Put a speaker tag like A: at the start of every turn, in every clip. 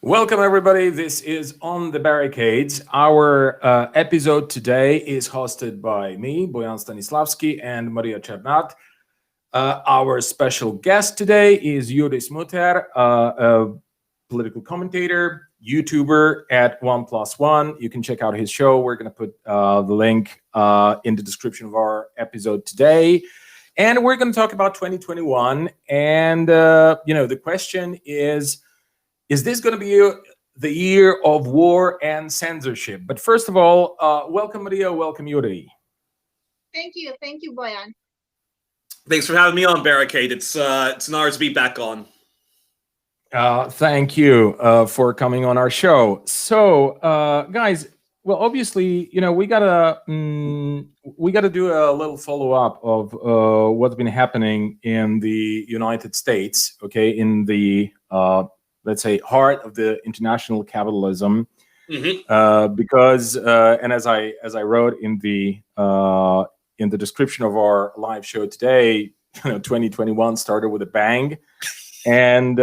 A: Welcome, everybody. This is On the Barricades. Our episode today is hosted by me, Bojan Stanislavski, and Maria Chernat. Our special guest today is Yuri Smuter, a political commentator, YouTuber at 1+1. You can check out his show. We're going to put the link in the description of our episode today. And we're going to talk about 2021. And, the question is this going to be the year of war and censorship? But first of all, welcome, Maria. Welcome, Yuri.
B: Thank you, Bojan.
C: Thanks for having me on, Barricade. It's an honor to be back on.
A: Thank you for coming on our show. So, guys, well, obviously, we gotta do a little follow up of what's been happening in the United States. Okay, in the let's say heart of the international capitalism, because and as I wrote in the description of our live show today, 2021 started with a bang, and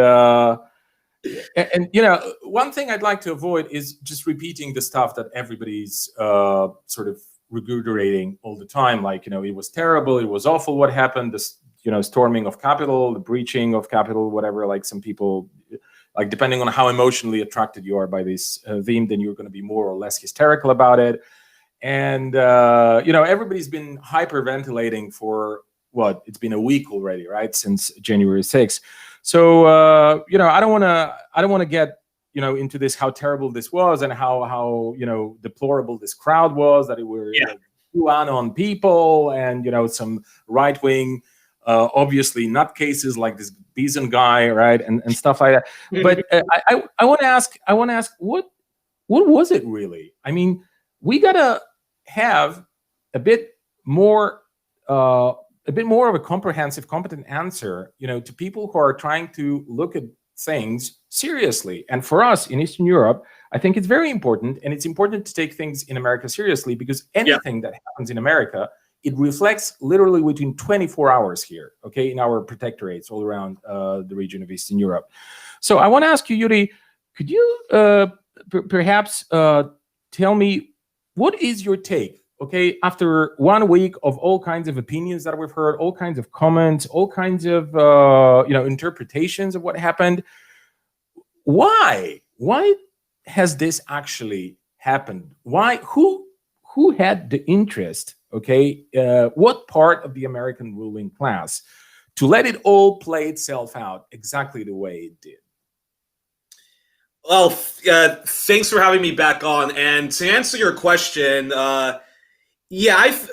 A: one thing I'd like to avoid is just repeating the stuff that everybody's sort of regurgitating all the time, like it was terrible, it was awful what happened, this storming of Capitol, the breaching of Capitol, whatever. Like some people, like depending on how emotionally attracted you are by this theme, then you're going to be more or less hysterical about it. And everybody's been hyperventilating for what? It's been a week already, right? Since January 6th. So I don't want to get into this, how terrible this was and how deplorable this crowd was, that it were QAnon people and some right wing obviously nutcases like this Beeson guy, right, and stuff like that. But I want to ask what was it really? I mean, we gotta have a bit more of a comprehensive, competent answer, to people who are trying to look at things seriously. And for us in Eastern Europe, I think it's very important, and it's important to take things in America seriously, because anything that happens in America, it reflects literally within 24 hours here, okay, in our protectorates all around the region of Eastern Europe. So I want to ask you, Yuri, could you perhaps tell me, what is your take, okay, after 1 week of all kinds of opinions that we've heard, all kinds of comments, all kinds of interpretations of what happened? Why has this actually happened? Why? Who had the interest? Okay, what part of the American ruling class to let it all play itself out exactly the way it did?
C: Well, thanks for having me back on. And to answer your question, I have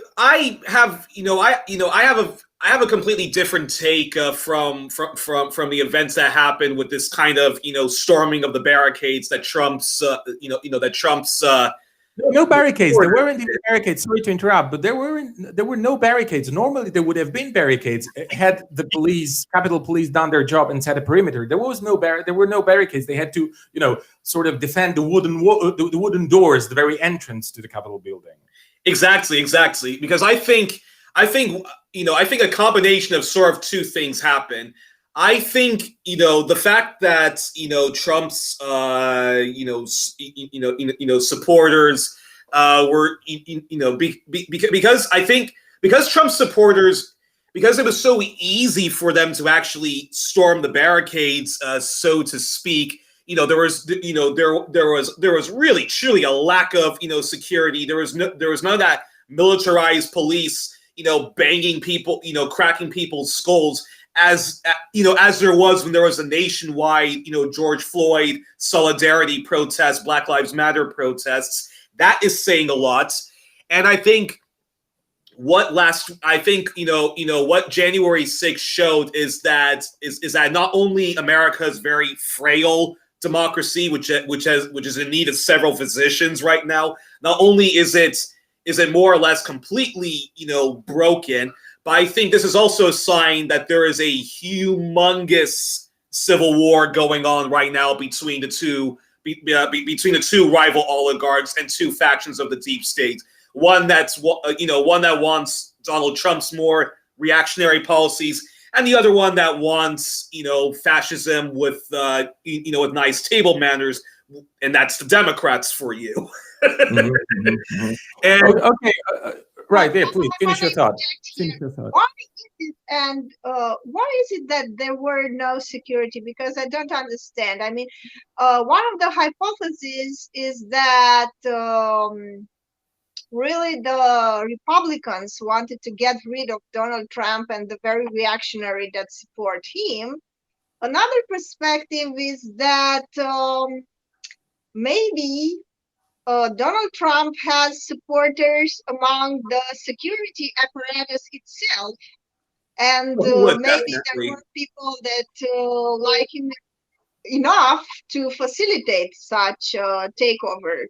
C: a completely different take from the events that happened with this kind of storming of the barricades that Trump's
A: No barricades. There weren't any barricades. Sorry to interrupt, but there were no barricades. Normally, there would have been barricades had the Capitol Police done their job and set a perimeter. There were no barricades. They had to, sort of defend the wooden doors, the very entrance to the Capitol building.
C: Exactly. Because I think a combination of sort of two things happened. I think the fact that Trump's supporters were because Trump's supporters, because it was so easy for them to actually storm the barricades, so to speak. There was really truly a lack of security. There was none of that militarized police banging people, cracking people's skulls, as there was when there was a nationwide, George Floyd solidarity protest, Black Lives Matter protests. That is saying a lot. And I think what January 6th showed is that not only America's very frail democracy, which is in need of several physicians right now, not only is it more or less completely broken, but I think this is also a sign that there is a humongous civil war going on right now between the two rival oligarchs and two factions of the deep state. One that wants Donald Trump's more reactionary policies, and the other one that wants, fascism with, with nice table manners, and that's the Democrats for you. And
A: Okay, right there, please finish your thought.
B: Why is it, and why is it that there were no security? Because I don't understand. I mean, one of the hypotheses is that really the Republicans wanted to get rid of Donald Trump and the very reactionary that support him. Another perspective is that maybe Donald Trump has supporters among the security apparatus itself, and maybe there were people that like him enough to facilitate such a takeover.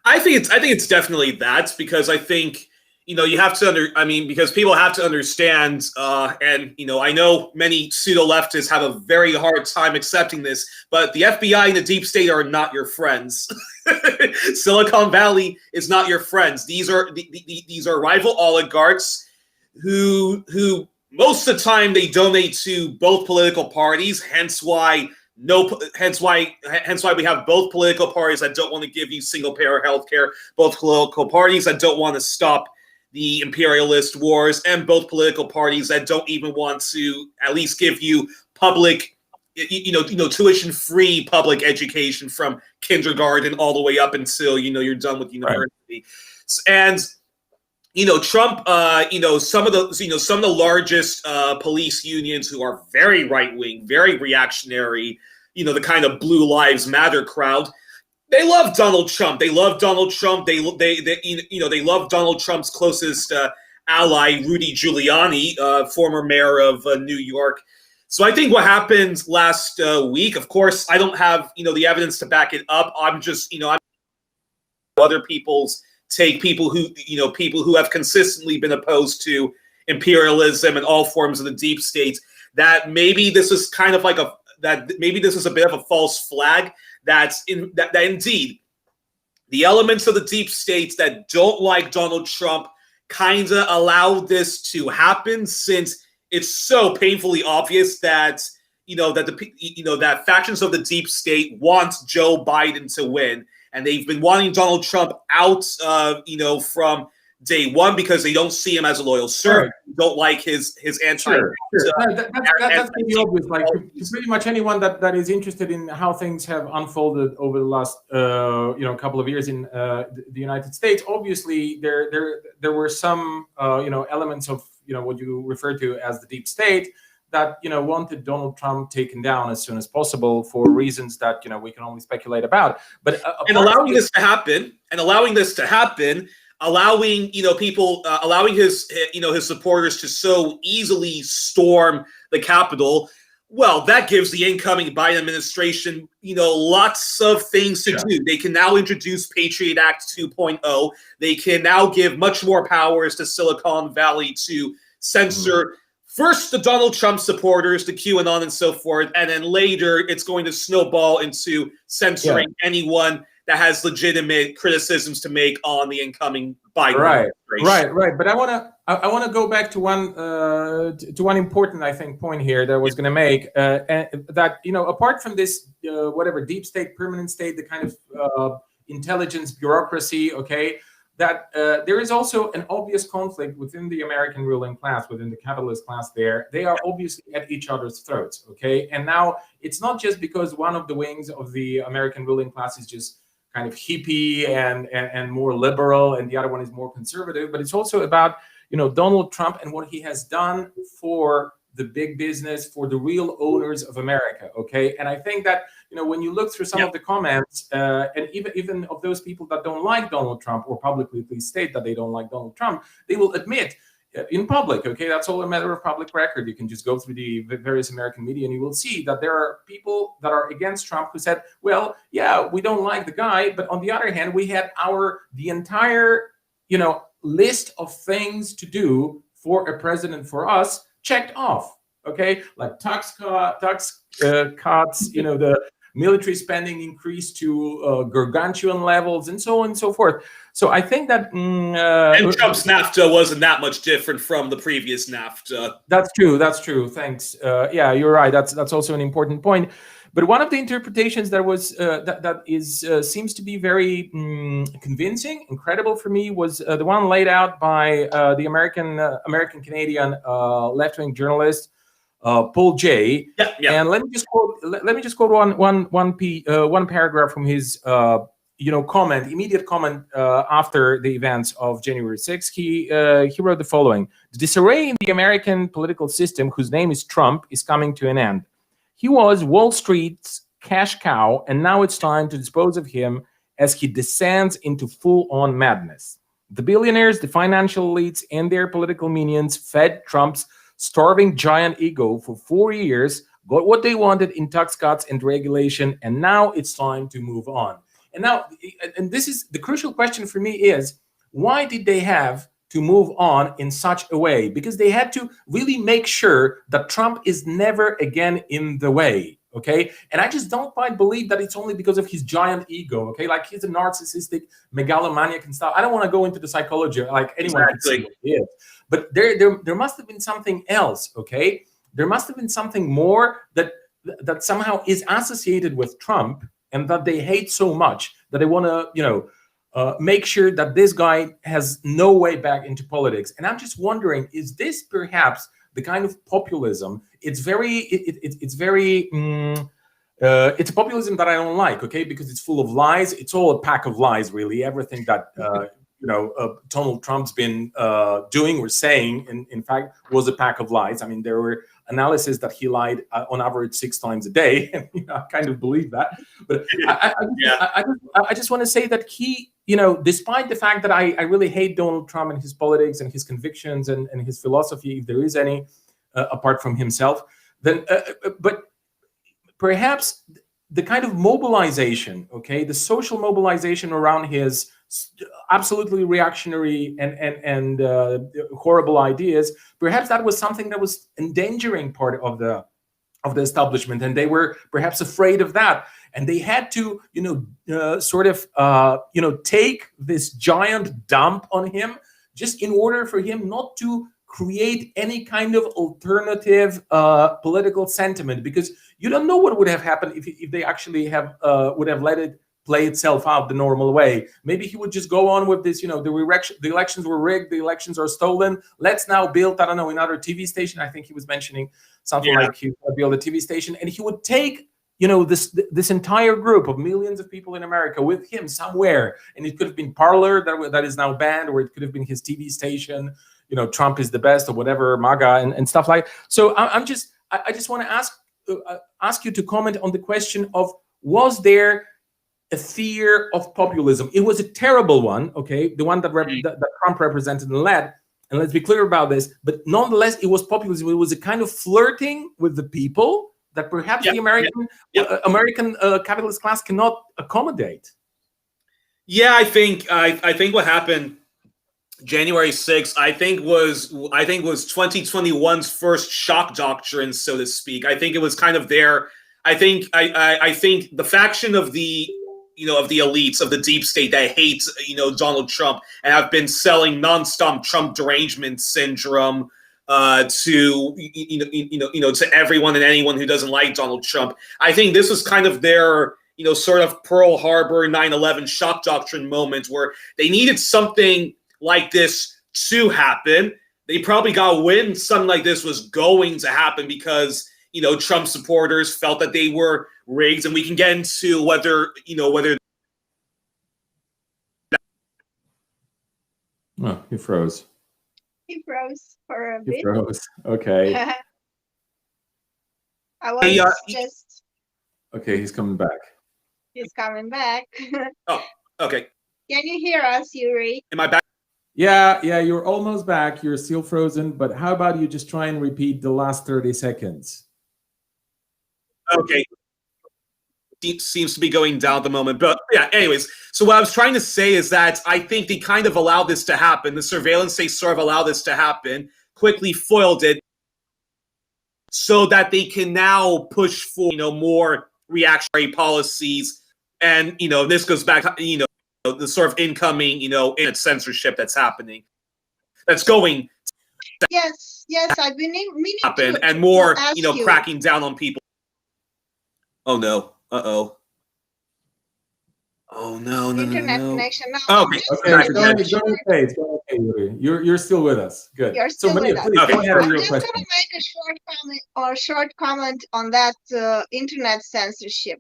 C: I think it's definitely that, because I think, you have to because people have to understand, and I know many pseudo-leftists have a very hard time accepting this, but the FBI and the deep state are not your friends. Silicon Valley is not your friends. These are rival oligarchs who most of the time they donate to both political parties, hence why we have both political parties that don't want to give you single-payer healthcare, both political parties that don't want to stop the imperialist wars, and both political parties that don't even want to at least give you public, tuition-free public education from kindergarten all the way up until you're done with university. Right. And Trump, some of the largest police unions who are very right-wing, very reactionary, the kind of Blue Lives Matter crowd, they love Donald Trump. They love Donald Trump. They love Donald Trump's closest ally, Rudy Giuliani, former mayor of New York. So I think what happened last week, of course, I don't have the evidence to back it up. I'm just I'm other people's take, people who have consistently been opposed to imperialism and all forms of the deep state, that maybe this is kind of like maybe this is a bit of a false flag. That indeed the elements of the deep states that don't like Donald Trump kind of allowed this to happen, since it's so painfully obvious that that factions of the deep state want Joe Biden to win, and they've been wanting Donald Trump out from day one, because they don't see him as a loyal servant. Right. Don't like his anti.
A: Sure. That's pretty obvious. Like, pretty much anyone that is interested in how things have unfolded over the last couple of years in the United States. Obviously, there were some elements of what you refer to as the deep state that wanted Donald Trump taken down as soon as possible for reasons that we can only speculate about. But
C: allowing this to happen. Allowing people, allowing his supporters to so easily storm the Capitol, well, that gives the incoming Biden administration, lots of things to do. They can now introduce Patriot Act 2.0. They can now give much more powers to Silicon Valley to censor first the Donald Trump supporters, the QAnon and so forth, and then later it's going to snowball into censoring anyone that has legitimate criticisms to make on the incoming Biden administration.
A: Right. But I want to go back to one important, I think, point here that I was going to make, that apart from this whatever deep state, permanent state, the kind of intelligence bureaucracy, that there is also an obvious conflict within the American ruling class, within the capitalist class. They are obviously at each other's throats, and now it's not just because one of the wings of the American ruling class is just kind of hippie and more liberal, and the other one is more conservative. But it's also about Donald Trump and what he has done for the big business, for the real owners of America. And I think that when you look through some of the comments, and even of those people that don't like Donald Trump, or publicly at least state that they don't like Donald Trump, they will admit in public, that's all a matter of public record. You can just go through the various American media and you will see that there are people that are against Trump who said, well, yeah, we don't like the guy, but on the other hand, we had the entire, list of things to do for a president for us checked off, like tax cuts, the military spending increased to gargantuan levels, and so on and so forth. So I think that
C: and Trump's NAFTA wasn't that much different from the previous NAFTA.
A: That's true. That's true. Thanks. Yeah, you're right. That's also an important point. But one of the interpretations that was seems to be very convincing, incredible for me, was the one laid out by the American Canadian left-wing journalist Paul Jay.
C: Yeah, yeah.
A: And let me just quote one paragraph from his immediate comment after the events of January 6th. He wrote the following: "The disarray in the American political system, whose name is Trump, is coming to an end. He was Wall Street's cash cow, and now it's time to dispose of him as he descends into full-on madness. The billionaires, the financial elites, and their political minions fed Trump's starving giant ego for 4 years, got what they wanted in tax cuts and regulation, and now it's time to move on." And this is the crucial question for me: is why did they have to move on in such a way? Because they had to really make sure that Trump is never again in the way. Okay, and I just don't quite believe that it's only because of his giant ego. Okay, like he's a narcissistic megalomaniac and stuff. I don't want to go into the psychology, like anyone can see what he is. But there must have been something else. Okay, there must have been something more that somehow is associated with Trump, and that they hate so much that they want to, make sure that this guy has no way back into politics. And I'm just wondering, is this perhaps the kind of populism? It's a populism that I don't like, okay, because it's full of lies. It's all a pack of lies, really. Everything that Donald Trump's been doing or saying, in fact, was a pack of lies. I mean, there were analysis that he lied on average 6 times a day, and I kind of believe that. But I just want to say that he, despite the fact that I really hate Donald Trump and his politics and his convictions and his philosophy, if there is any, apart from himself, then but perhaps the kind of mobilization, okay, the social mobilization around his absolutely reactionary and horrible ideas, perhaps that was something that was endangering part of the establishment, and they were perhaps afraid of that, and they had to take this giant dump on him just in order for him not to create any kind of alternative political sentiment, because you don't know what would have happened if they actually would have let it play itself out the normal way. Maybe he would just go on with this, the elections were rigged, the elections are stolen. Let's now build, I don't know, another TV station. I think he was mentioning something like he would build a TV station, and he would take, this entire group of millions of people in America with him somewhere. And it could have been Parler that is now banned, or it could have been his TV station, Trump is the best, or whatever, MAGA and stuff like that. So I just want to ask you to comment on the question of, was there a fear of populism? It was a terrible one, okay, the one that Trump represented and led, and let's be clear about this, but nonetheless, it was populism. It was a kind of flirting with the people that perhaps the American capitalist class cannot accommodate.
C: Yeah, I think what happened January 6th, I think was 2021's first shock doctrine, so to speak. I think it was kind of there. I think the faction of the of the elites of the deep state that hates Donald Trump and have been selling nonstop Trump derangement syndrome to to everyone and anyone who doesn't like Donald Trump. I think this was kind of their sort of Pearl Harbor 9/11 shock doctrine moment, where they needed something like this to happen. They probably got wind something like this was going to happen because Trump supporters felt that they were rigged, and we can get into whether.
A: Oh, he froze.
B: He froze for a bit.
A: He froze. Okay.
B: I was just.
A: Okay, he's coming back.
B: He's coming back.
C: Oh, okay.
B: Can you hear us, Yuri?
C: Am I back?
A: Yeah, you're almost back. You're still frozen, but how about you just try and repeat the last 30 seconds?
C: Okay. Seems to be going down at the moment. But yeah, anyways, so what I was trying to say is that I think they kind of allowed this to happen. The surveillance state sort of allowed this to happen, quickly foiled it, so that they can now push for more reactionary policies. And, this goes back to, the sort of incoming, censorship that's happening. That's going to
B: Yes, I've been meaning
C: happen,
B: to,
C: and more,
B: to ask you.
C: cracking down on people. Oh, no. Uh-oh. Oh, no.
B: Internet connection. No,
C: Okay.
A: It's going okay. It's going okay, Yuri. You're still with us. Good.
B: You're still
A: Maria,
B: with us.
A: please go ahead
B: I'm
A: with your
B: just
A: question.
B: going to make a short comment on that internet censorship.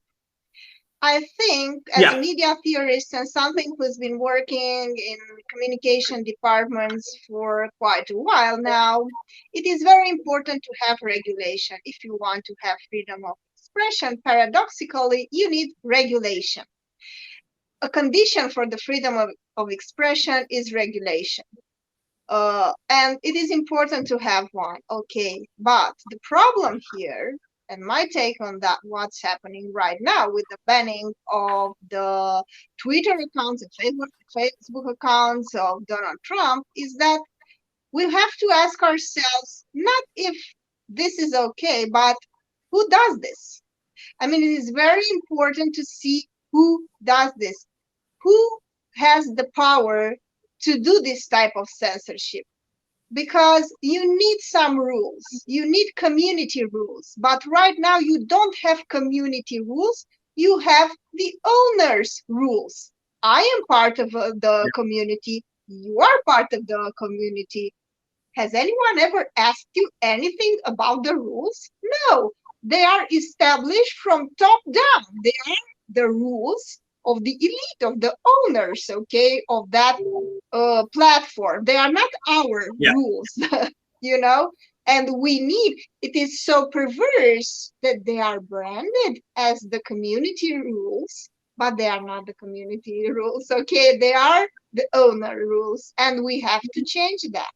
B: I think, as a media theorist and something who's been working in communication departments for quite a while now, it is very important to have regulation. If you want to have freedom of expression, paradoxically, you need regulation. A condition for the freedom of expression is regulation. And it is important to have one, okay. But the problem here, and my take on that, what's happening right now with the banning of the Twitter accounts and Facebook accounts of Donald Trump, is that we have to ask ourselves, not if this is okay, but who does this? I mean, it is very important to see who does this, who has the power to do this type of censorship. Because you need some rules, you need community rules, but right now you don't have community rules, you have the owner's rules. I am part of the community, you are part of the community. Has anyone ever asked you anything about the rules? No, they are established from top down. They are the rules of the elite, of the owners, okay, of that platform. They are not our rules, and it is so perverse that they are branded as the community rules, but they are not the community rules, okay? They are the owner rules, and we have to change that.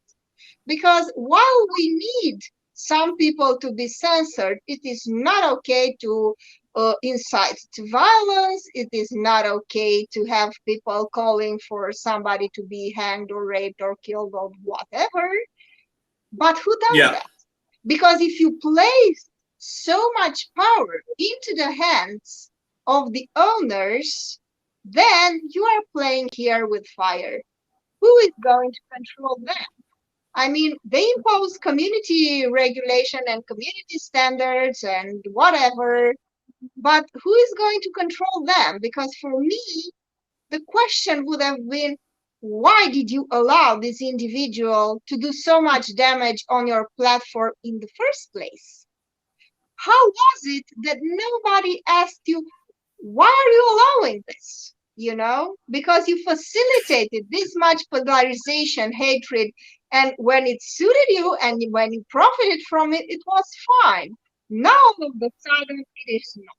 B: Because while we need some people to be censored, it is not okay to incite to violence. It is not okay to have people calling for somebody to be hanged or raped or killed or whatever. But who does that? Because if you place so much power into the hands of the owners, then you are playing here with fire. Who is going to control them? I mean, they impose community regulation and community standards and whatever, but who is going to control them? Because for me, the question would have been, why did you allow this individual to do so much damage on your platform in the first place? How was it that nobody asked you, why are you allowing this? Because you facilitated this much polarization, hatred, and when it suited you and when you profited from it, it was fine. Now all of a sudden it is not.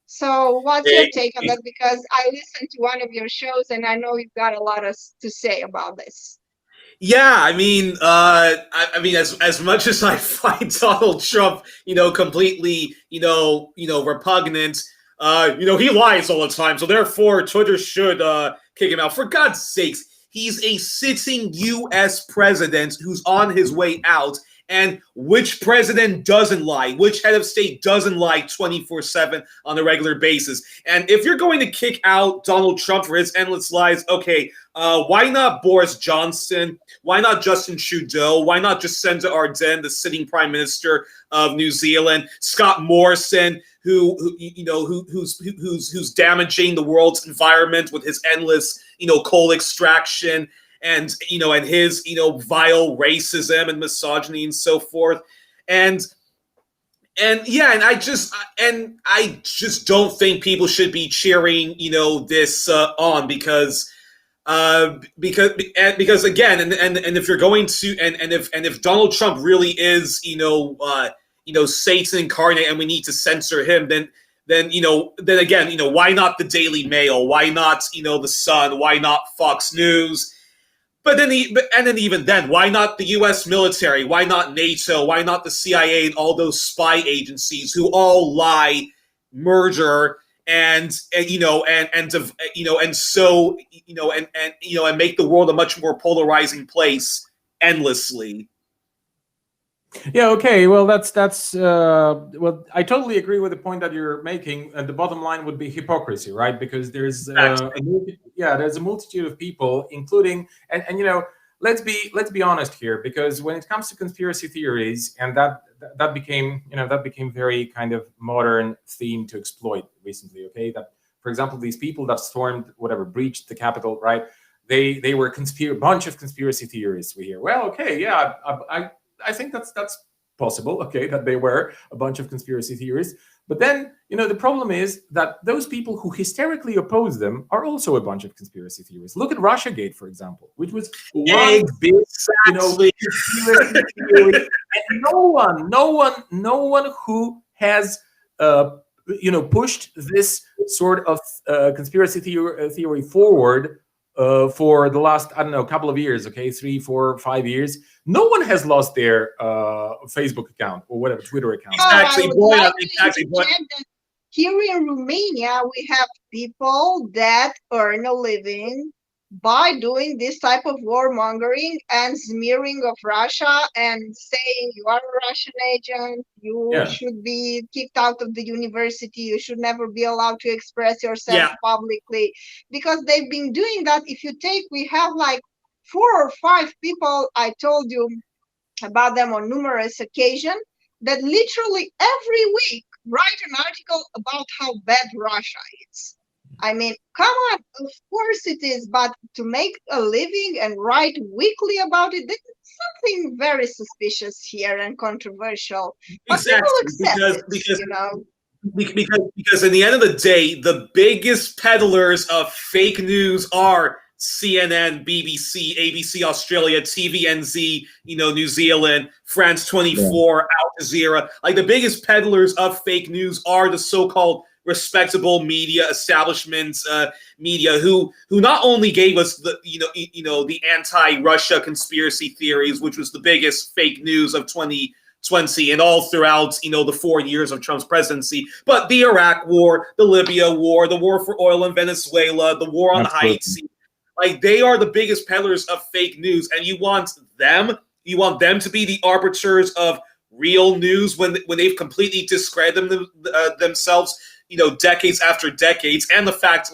B: So what's your take on that? Because I listened to one of your shows and I know you've got a lot to say about this.
C: Yeah, I mean, as much as I find Donald Trump, completely, repugnant, he lies all the time. So therefore, Twitter should kick him out. For God's sakes, he's a sitting U.S. president who's on his way out. And which president doesn't lie? Which head of state doesn't lie 24/7 on a regular basis? And if you're going to kick out Donald Trump for his endless lies, okay, why not Boris Johnson? Why not Justin Trudeau? Why not Jacinda Ardern, the sitting prime minister of New Zealand? Scott Morrison, who's damaging the world's environment with his endless, coal extraction. And his vile racism and misogyny and so forth, and I just don't think people should be cheering this on because again, and if you're going to and if Donald Trump really is Satan incarnate and we need to censor him, then again, why not the Daily Mail? Why not the Sun? Why not Fox News? But then even then, why not the U.S. military? Why not NATO? Why not the CIA and all those spy agencies who all lie, murder, and make the world a much more polarizing place endlessly?
A: Yeah. Okay. Well, that's well, I totally agree with the point that you're making. And the bottom line would be hypocrisy, right? Because there's there's a multitude of people, including and let's be honest here, because when it comes to conspiracy theories, and that became very kind of modern theme to exploit recently. Okay, that for example, these people that stormed breached the Capitol, right? They were bunch of conspiracy theorists. We hear, well, okay, yeah, I think that's possible, okay, that they were a bunch of conspiracy theories. But then, the problem is that those people who hysterically oppose them are also a bunch of conspiracy theories. Look at Russiagate, for example, which was one big, conspiracy theory. And no one who has, pushed this sort of conspiracy theory forward for the last, I don't know, couple of years, okay, 3, 4, 5 years. No one has lost their Facebook account or whatever, Twitter account.
B: Here in Romania, we have people that earn a living by doing this type of warmongering and smearing of Russia and saying you are a Russian agent, you should be kicked out of the university, you should never be allowed to express yourself publicly, because they've been doing that. If you take, we have like 4 or 5 people, I told you about them on numerous occasions, that literally every week write an article about how bad Russia is. I mean, come on, of course it is, but to make a living and write weekly about it, there's something very suspicious here and controversial. But
C: because in the end of the day, the biggest peddlers of fake news are CNN, BBC, ABC Australia, TVNZ, New Zealand, France 24, Al Jazeera. Like, the biggest peddlers of fake news are the so-called respectable media establishments, media who not only gave us the anti-Russia conspiracy theories, which was the biggest fake news of 2020 and all throughout the 4 years of Trump's presidency, but the Iraq War, the Libya War, the war for oil in Venezuela, the war on the Haiti. Like, they are the biggest peddlers of fake news, and you want them to be the arbiters of real news when they've completely discredited themselves, decades after decades. And the fact,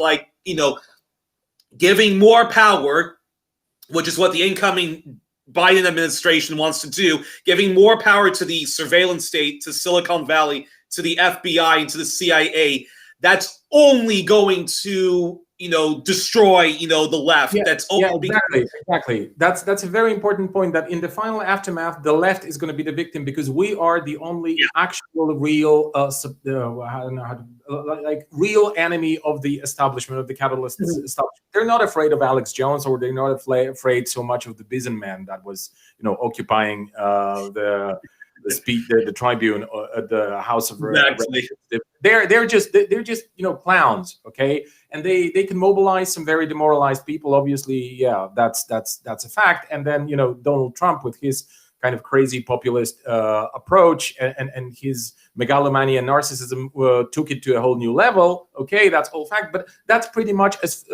C: giving more power, which is what the incoming Biden administration wants to do, giving more power to the surveillance state, to Silicon Valley, to the FBI, and to the CIA, that's only going to destroy the left.
A: Exactly. That's a very important point, that in the final aftermath, the left is going to be the victim, because we are the only actual real real enemy of the establishment, of the capitalist establishment. They're not afraid of Alex Jones, or they're not afraid so much of the Bisenman that was occupying the tribune at the House of They're just clowns, okay, and they can mobilize some very demoralized people. Obviously, that's a fact. And then Donald Trump, with his kind of crazy populist approach and his megalomania and narcissism, took it to a whole new level. Okay, that's all fact, but that's pretty much as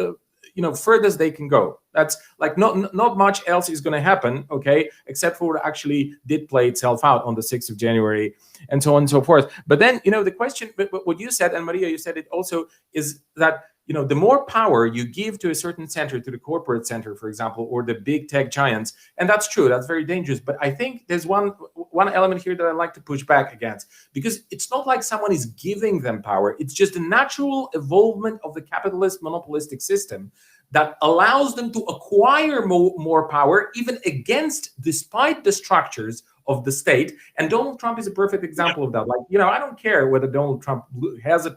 A: further as they can go. That's like not much else is going to happen, okay, except for what actually did play itself out on the 6th of January and so on and so forth. But then, the question, what you said, and Maria, you said it also, is that, the more power you give to a certain center, to the corporate center, for example, or the big tech giants, and that's true, that's very dangerous. But I think there's one element here that I'd like to push back against, because it's not like someone is giving them power. It's just a natural evolvement of the capitalist monopolistic system that allows them to acquire more power, even despite the structures of the state. And Donald Trump is a perfect example of that. Like, I don't care whether Donald Trump has it,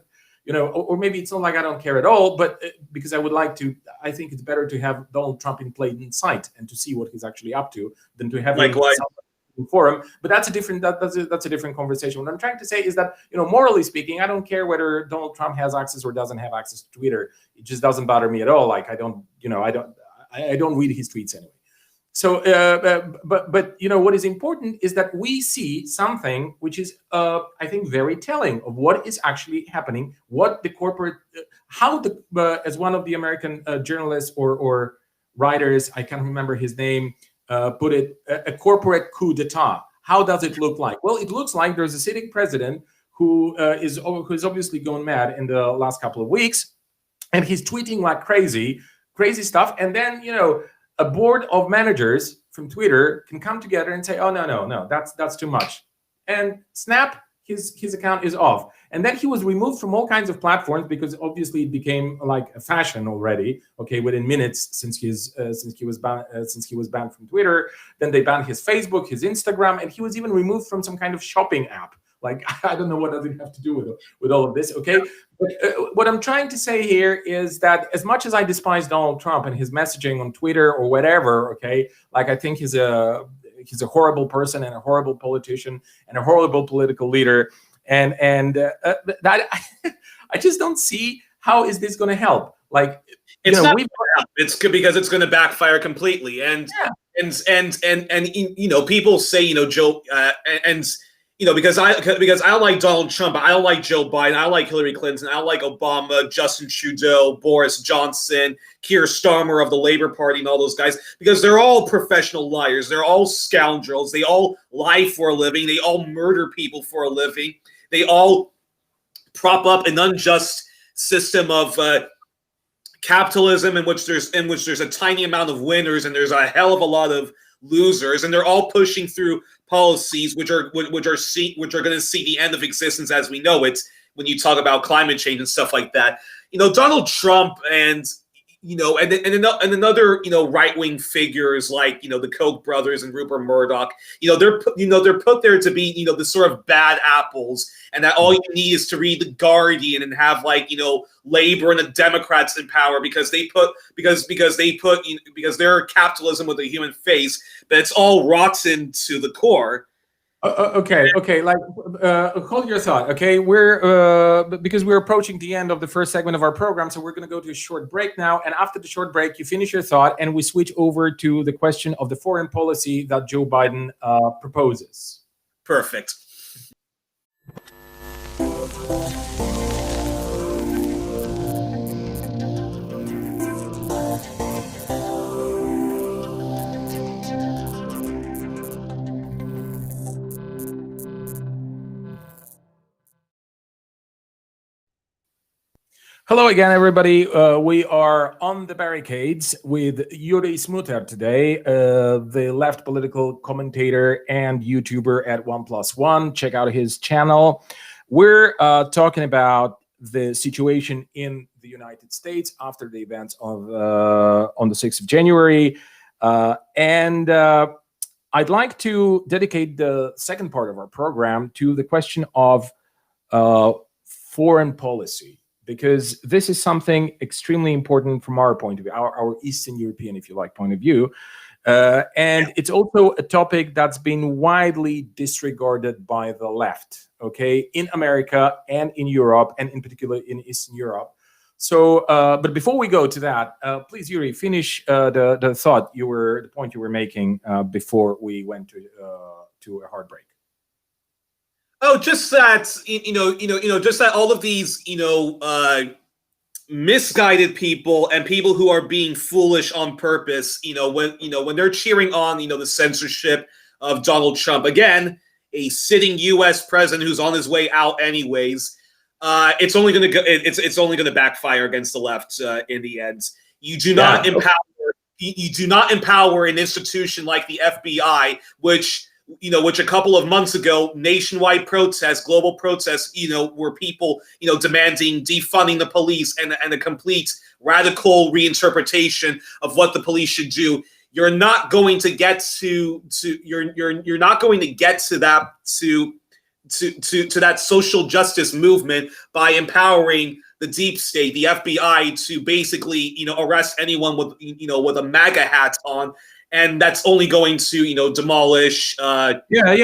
A: or maybe it's not like I don't care at all, but because I think it's better to have Donald Trump in plain sight and to see what he's actually up to than to have him for him. But that's a different conversation. What I'm trying to say is that, morally speaking, I don't care whether Donald Trump has access or doesn't have access to Twitter. It just doesn't bother me at all. Like, I don't read his tweets anyway. So, but what is important is that we see something which is, I think, very telling of what is actually happening. What the corporate, as one of the American journalists or writers, I can't remember his name, put it, a corporate coup d'état. how does it look like? Well, it looks like there's a sitting president who is obviously gone mad in the last couple of weeks, and he's tweeting like crazy stuff. And then, a board of managers from Twitter can come together and say, oh, no, that's too much. And snap, his account is off. And then he was removed from all kinds of platforms because obviously it became like a fashion already. Okay, within minutes since he was banned from Twitter. Then they banned his Facebook, his Instagram, and he was even removed from some kind of shopping app. Like, I don't know what does it have to do with all of this. Okay, but what I'm trying to say here is that as much as I despise Donald Trump and his messaging on Twitter or whatever, okay, like I think he's a horrible person and a horrible politician and a horrible political leader. And that I just don't see how is this going to help. Like,
C: it's not going to help. It's because it's going to backfire completely. And people say Joe because I don't like Donald Trump, I don't like Joe Biden, I don't like Hillary Clinton, I don't like Obama, Justin Trudeau, Boris Johnson, Keir Starmer of the Labor Party, and all those guys, because they're all professional liars. They're all scoundrels. They all lie for a living. They all murder people for a living. They all prop up an unjust system of capitalism in which there's a tiny amount of winners and there's a hell of a lot of losers, and they're all pushing through policies which are going to see the end of existence as we know it. When you talk about climate change and stuff like that, Donald Trump and another right-wing figures like the Koch brothers and Rupert Murdoch, they're put there to be the sort of bad apples, and that all you need is to read the Guardian and have Labor and the Democrats in power because they're capitalism with a human face, but it's all rotten to the core.
A: Okay. Like, hold your thought. Okay, we're because we're approaching the end of the first segment of our program, so we're going to go to a short break now. And after the short break, you finish your thought, and we switch over to the question of the foreign policy that Joe Biden proposes.
C: Perfect.
A: Hello again, everybody. We are on the barricades with Yuri Smuter today, the left political commentator and YouTuber at 1+1. Check out his channel. We're talking about the situation in the United States after the events of on the 6th of January. And I'd like to dedicate the second part of our program to the question of foreign policy, because this is something extremely important from our point of view, our Eastern European, if you like, point of view. And it's also a topic that's been widely disregarded by the left, okay, in America and in Europe, and in particular in Eastern Europe. So, but before we go to that, please, Yuri, finish the point you were making before we went to a hard break.
C: Oh, just that just that all of these misguided people and people who are being foolish on purpose, when they're cheering on the censorship of Donald Trump, again, a sitting U.S. president who's on his way out anyways, it's only going to backfire against the left in the end. You do not empower an institution like the FBI, which a couple of months ago, nationwide protests, global protests, were people, demanding defunding the police and a complete radical reinterpretation of what the police should do. You're not going to get to you're not going to get to that to that social justice movement by empowering the deep state, the FBI, to basically arrest anyone with with a MAGA hat on. And that's only going to, demolish.
A: Yeah,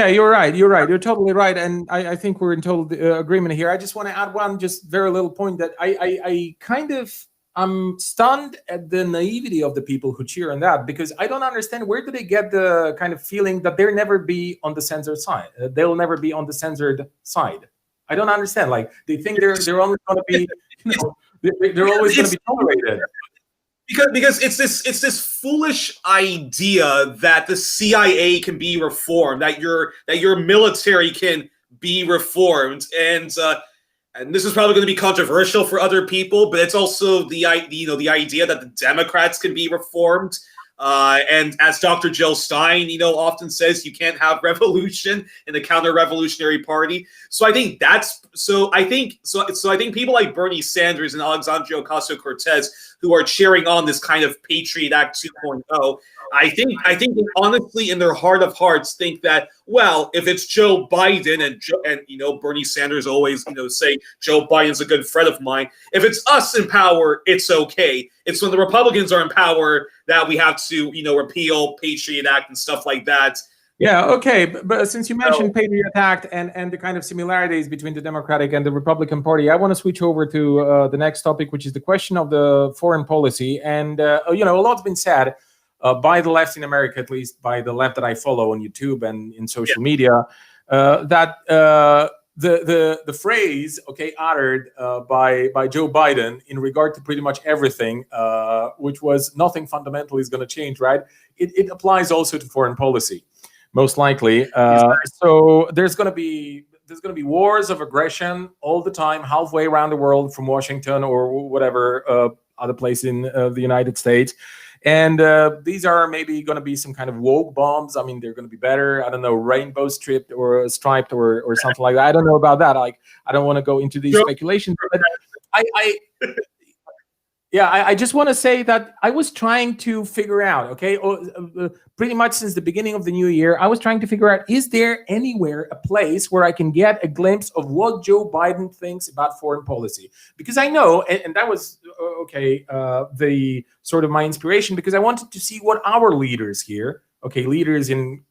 A: you're right. You're totally right. And I think we're in total agreement here. I just want to add one just very little point that I kind of I'm stunned at the naivety of the people who cheer on that, because I don't understand where do they get the kind of feeling that they'll never be on the censored side. They'll never be on the censored side. I don't understand. Like, they think they're only going to be, they're always going to be tolerated.
C: because it's this foolish idea that the CIA can be reformed, that your military can be reformed, and this is probably going to be controversial for other people, but it's also the idea that the Democrats can be reformed. And as Dr. Jill Stein, often says, you can't have revolution in the counter-revolutionary party. So I think I think people like Bernie Sanders and Alexandria Ocasio-Cortez, who are cheering on this kind of Patriot Act 2.0, I think they honestly, in their heart of hearts, think that, well, if it's Joe Biden and Bernie Sanders always say Joe Biden's a good friend of mine. If it's us in power, it's okay. It's when the Republicans are in power that we have to repeal Patriot Act and stuff like that.
A: Yeah, okay, but since you mentioned Patriot Act and the kind of similarities between the Democratic and the Republican Party, I want to switch over to the next topic, which is the question of the foreign policy. And a lot's been said by the left in America, at least by the left that I follow on YouTube and in social media, that the phrase, uttered by Joe Biden in regard to pretty much everything, which was nothing fundamental is going to change, right? It applies also to foreign policy, most likely. So there's going to be wars of aggression all the time, halfway around the world, from Washington or whatever other place in the United States. And these are maybe going to be some kind of woke bombs. I mean, they're going to be better. I don't know, rainbow striped or striped or something like that. I don't know about that. Like, I don't want to go into these speculations. But I just want to say that I was trying to figure out, pretty much since the beginning of the new year, I was trying to figure out, is there anywhere a place where I can get a glimpse of what Joe Biden thinks about foreign policy? Because I know, and that was, the sort of my inspiration, because I wanted to see what our leaders here, leaders in,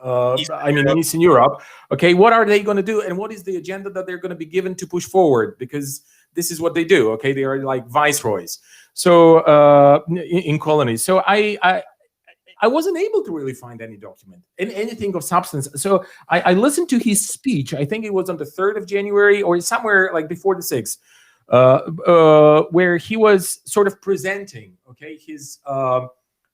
A: in Eastern Europe, what are they going to do? And what is the agenda that they're going to be given to push forward? Because this is what they do, they are like viceroys, so in colonies. So I wasn't able to really find any document, anything of substance. So I listened to his speech. I think it was on the 3rd of January or somewhere like before the 6th, where he was sort of presenting, his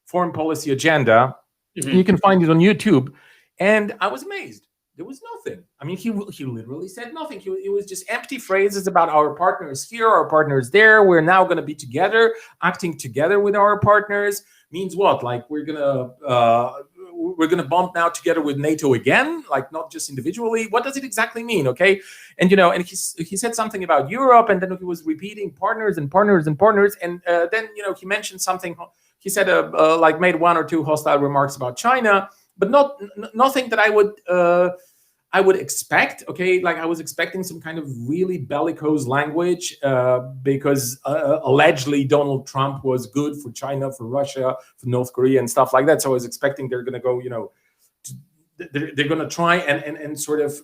A: foreign policy agenda. Mm-hmm. You can find it on YouTube, and I was amazed. There was nothing. I mean, he literally said nothing. It was just empty phrases about our partners here, our partners there. We're now going to be together, acting together with our partners. Means what? Like we're gonna bump now together with NATO again, like not just individually. What does it exactly mean? And and he said something about Europe, and then he was repeating partners and partners and partners, and then he mentioned something. He said like made one or two hostile remarks about China, but nothing that I would expect. Like I was expecting some kind of really bellicose language because allegedly Donald Trump was good for China, for Russia, for North Korea and stuff like that. So I was expecting they're going to go, they're going to try and sort of,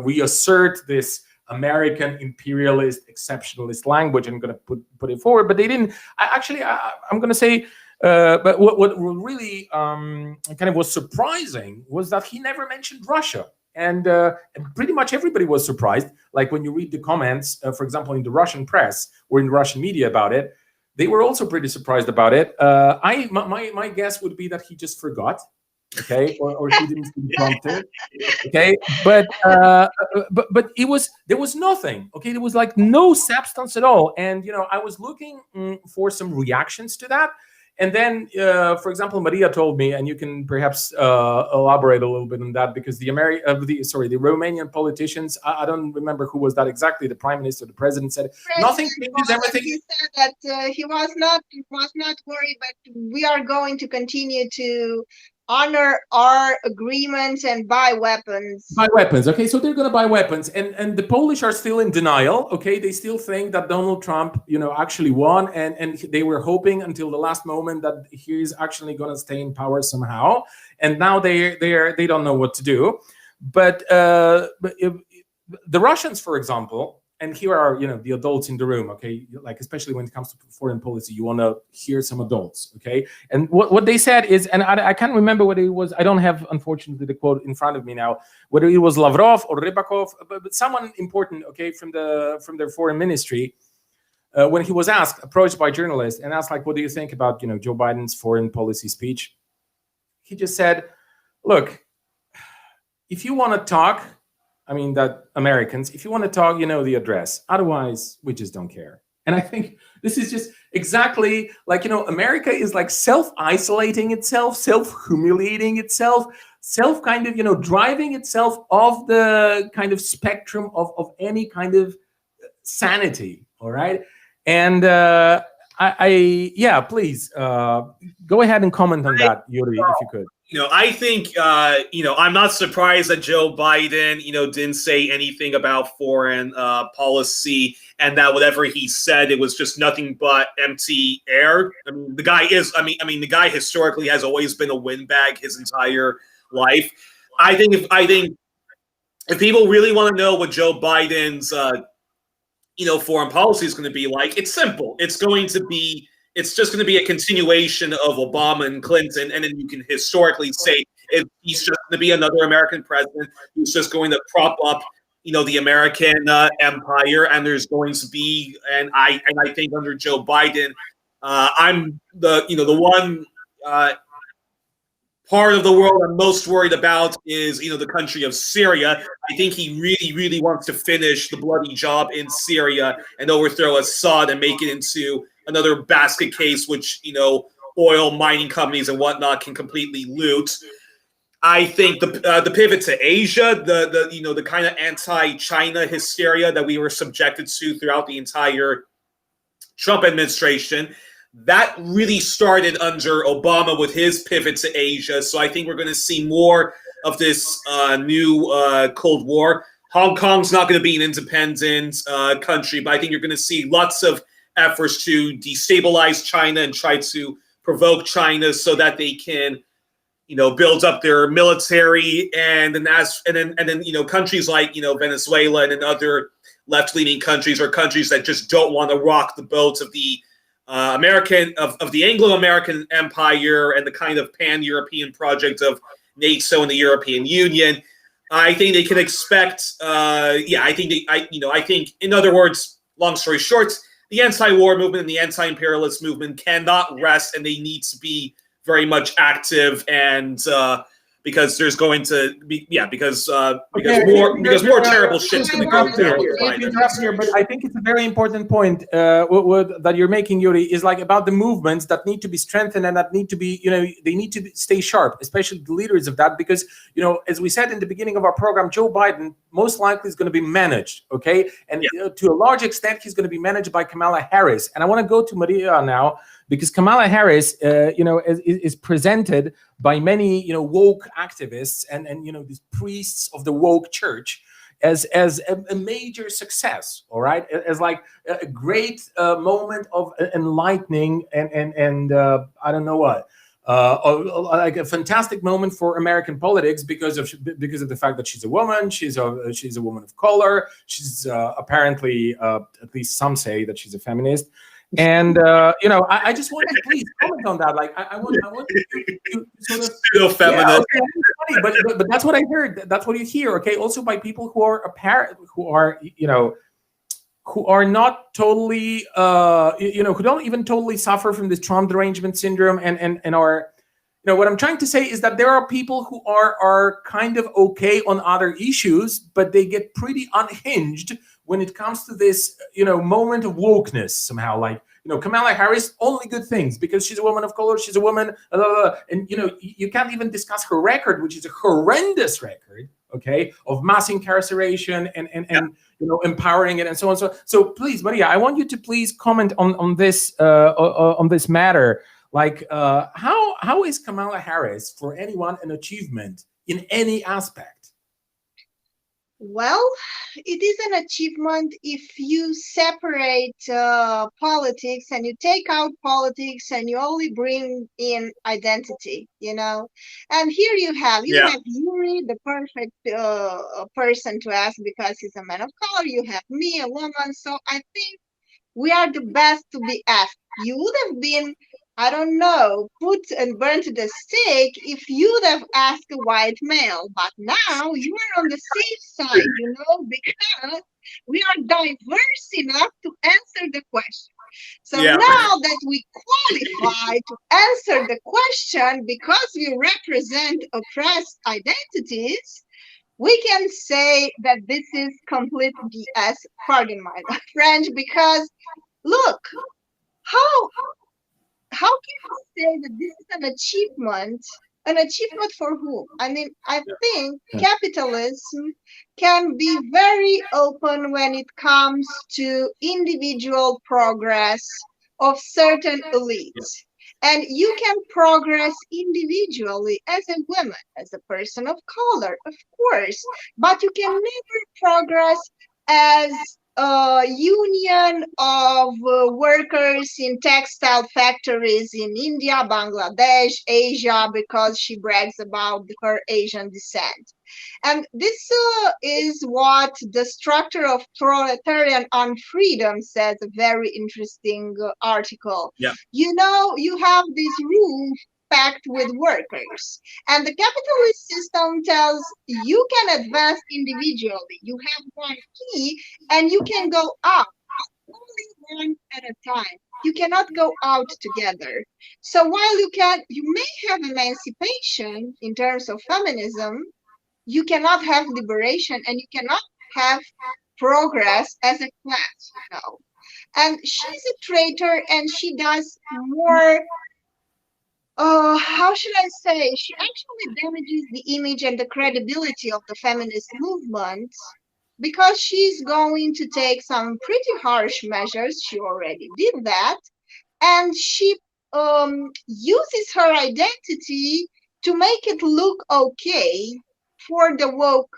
A: reassert this American imperialist, exceptionalist language and going to put it forward. But they didn't. I'm going to say, but what really kind of was surprising was that he never mentioned Russia. And pretty much everybody was surprised. Like when you read the comments, for example, in the Russian press or in Russian media about it, they were also pretty surprised about it. My guess would be that he just forgot, or he didn't see the prompter, But there was nothing, There was like no substance at all. And I was looking for some reactions to that. And then, for example, Maria told me, and you can perhaps elaborate a little bit on that, because the Romanian politicians, I don't remember who was that exactly. The prime minister, the president said nothing changes everything.
B: He said that he was not worried, but we are going to continue to honor our agreements and buy weapons.
A: So they're going to buy weapons, and the Polish are still in denial. They still think that Donald Trump, actually won, and they were hoping until the last moment that he's actually going to stay in power somehow. And now they don't know what to do. But if the Russians, for example. And here are, the adults in the room, like especially when it comes to foreign policy, you want to hear some adults, And what they said is, and I can't remember what it was. I don't have, unfortunately, the quote in front of me now, whether it was Lavrov or Rybakov, but someone important, from their foreign ministry. when he was approached by journalists and asked, like, what do you think about, Joe Biden's foreign policy speech? He just said, look, if you want to talk, Americans, if you want to talk, the address. Otherwise, we just don't care. And I think this is just exactly like, America is like self-isolating itself, self-humiliating itself, kind of, driving itself off the kind of spectrum of any kind of sanity. All right. And please go ahead and comment on that, Yuri, if you could.
C: I think, I'm not surprised that Joe Biden, didn't say anything about foreign policy, and that whatever he said, it was just nothing but empty air. The guy historically has always been a windbag his entire life. I think if people really want to know what Joe Biden's, foreign policy is going to be like, it's simple. It's just going to be a continuation of Obama and Clinton, and then you can historically say he's just going to be another American president who's just going to prop up, the American empire. And there's going to be, and I think under Joe Biden, I'm the one part of the world I'm most worried about is, the country of Syria. I think he really, really wants to finish the bloody job in Syria and overthrow Assad and make it into another basket case, which, oil mining companies and whatnot can completely loot. I think the pivot to Asia, the kind of anti-China hysteria that we were subjected to throughout the entire Trump administration, that really started under Obama with his pivot to Asia. So I think we're going to see more of this new Cold War. Hong Kong's not going to be an independent country, but I think you're going to see lots of efforts to destabilize China and try to provoke China so that they can, build up their military, and then countries like Venezuela and then other left-leaning countries, or countries that just don't want to rock the boat of the the Anglo-American empire and the kind of pan-European project of NATO and the European Union. I think they can expect. I think in other words, long story short, the anti-war movement and the anti-imperialist movement cannot rest, and they need to be very much active, and because there's going to be because more terrible shit's going to go down.
A: But I think it's a very important point that you're making, Yuri, is like about the movements that need to be strengthened and that need to be, they need to stay sharp, especially the leaders of that, because, as we said in the beginning of our program, Joe Biden most likely is going to be managed, okay? And to a large extent, he's going to be managed by Kamala Harris. And I want to go to Maria now, because Kamala Harris, is presented by many, woke activists and these priests of the woke church as a major success, all right, as like a great moment of enlightening and I don't know what, like a fantastic moment for American politics because of the fact that she's a woman, she's a woman of color, she's apparently at least some say that she's a feminist. And I just want to please comment on that. Like I want you to sort of
C: pseudo-feminist.
A: Yeah, okay, but that's what I heard. That's what you hear. Okay, also by people who are who are not totally who don't even totally suffer from this Trump derangement syndrome and are. What I'm trying to say is that there are people who are kind of okay on other issues, but they get pretty unhinged when it comes to this, moment of wokeness somehow. Like, Kamala Harris, only good things because she's a woman of color, she's a woman, and you can't even discuss her record, which is a horrendous record, okay, of mass incarceration and empowering it and so on. So please, Maria, I want you to please comment on this matter. Like, how is Kamala Harris for anyone an achievement in any aspect?
B: Well, it is an achievement if you separate politics and you take out politics and you only bring in identity, And here you have Yuri, the perfect person to ask because he's a man of color. You have me, a woman. So I think we are the best to be asked. You would have been I don't know, put and burn to the stake if you'd have asked a white male. But now you are on the safe side, because we are diverse enough to answer the question. So now that we qualify to answer the question because we represent oppressed identities, we can say that this is complete BS, pardon my French, because look, how can you say that this is an achievement? An achievement for whom? I mean, I think capitalism can be very open when it comes to individual progress of certain elites. And you can progress individually as a woman, as a person of color, of course, but you can never progress as a union of workers in textile factories in India, Bangladesh, Asia, because she brags about her Asian descent. And this is what the structure of proletarian unfreedom says, a very interesting article.
C: Yeah.
B: You have this room packed with workers, and the capitalist system tells you can advance individually. You have one key and you can go out, only one at a time. You cannot go out together. So while you may have emancipation in terms of feminism, you cannot have liberation and you cannot have progress as a class, And she's a traitor, and she does more, how should I say? She actually damages the image and the credibility of the feminist movement because she's going to take some pretty harsh measures. She already did that. And she uses her identity to make it look okay for the woke,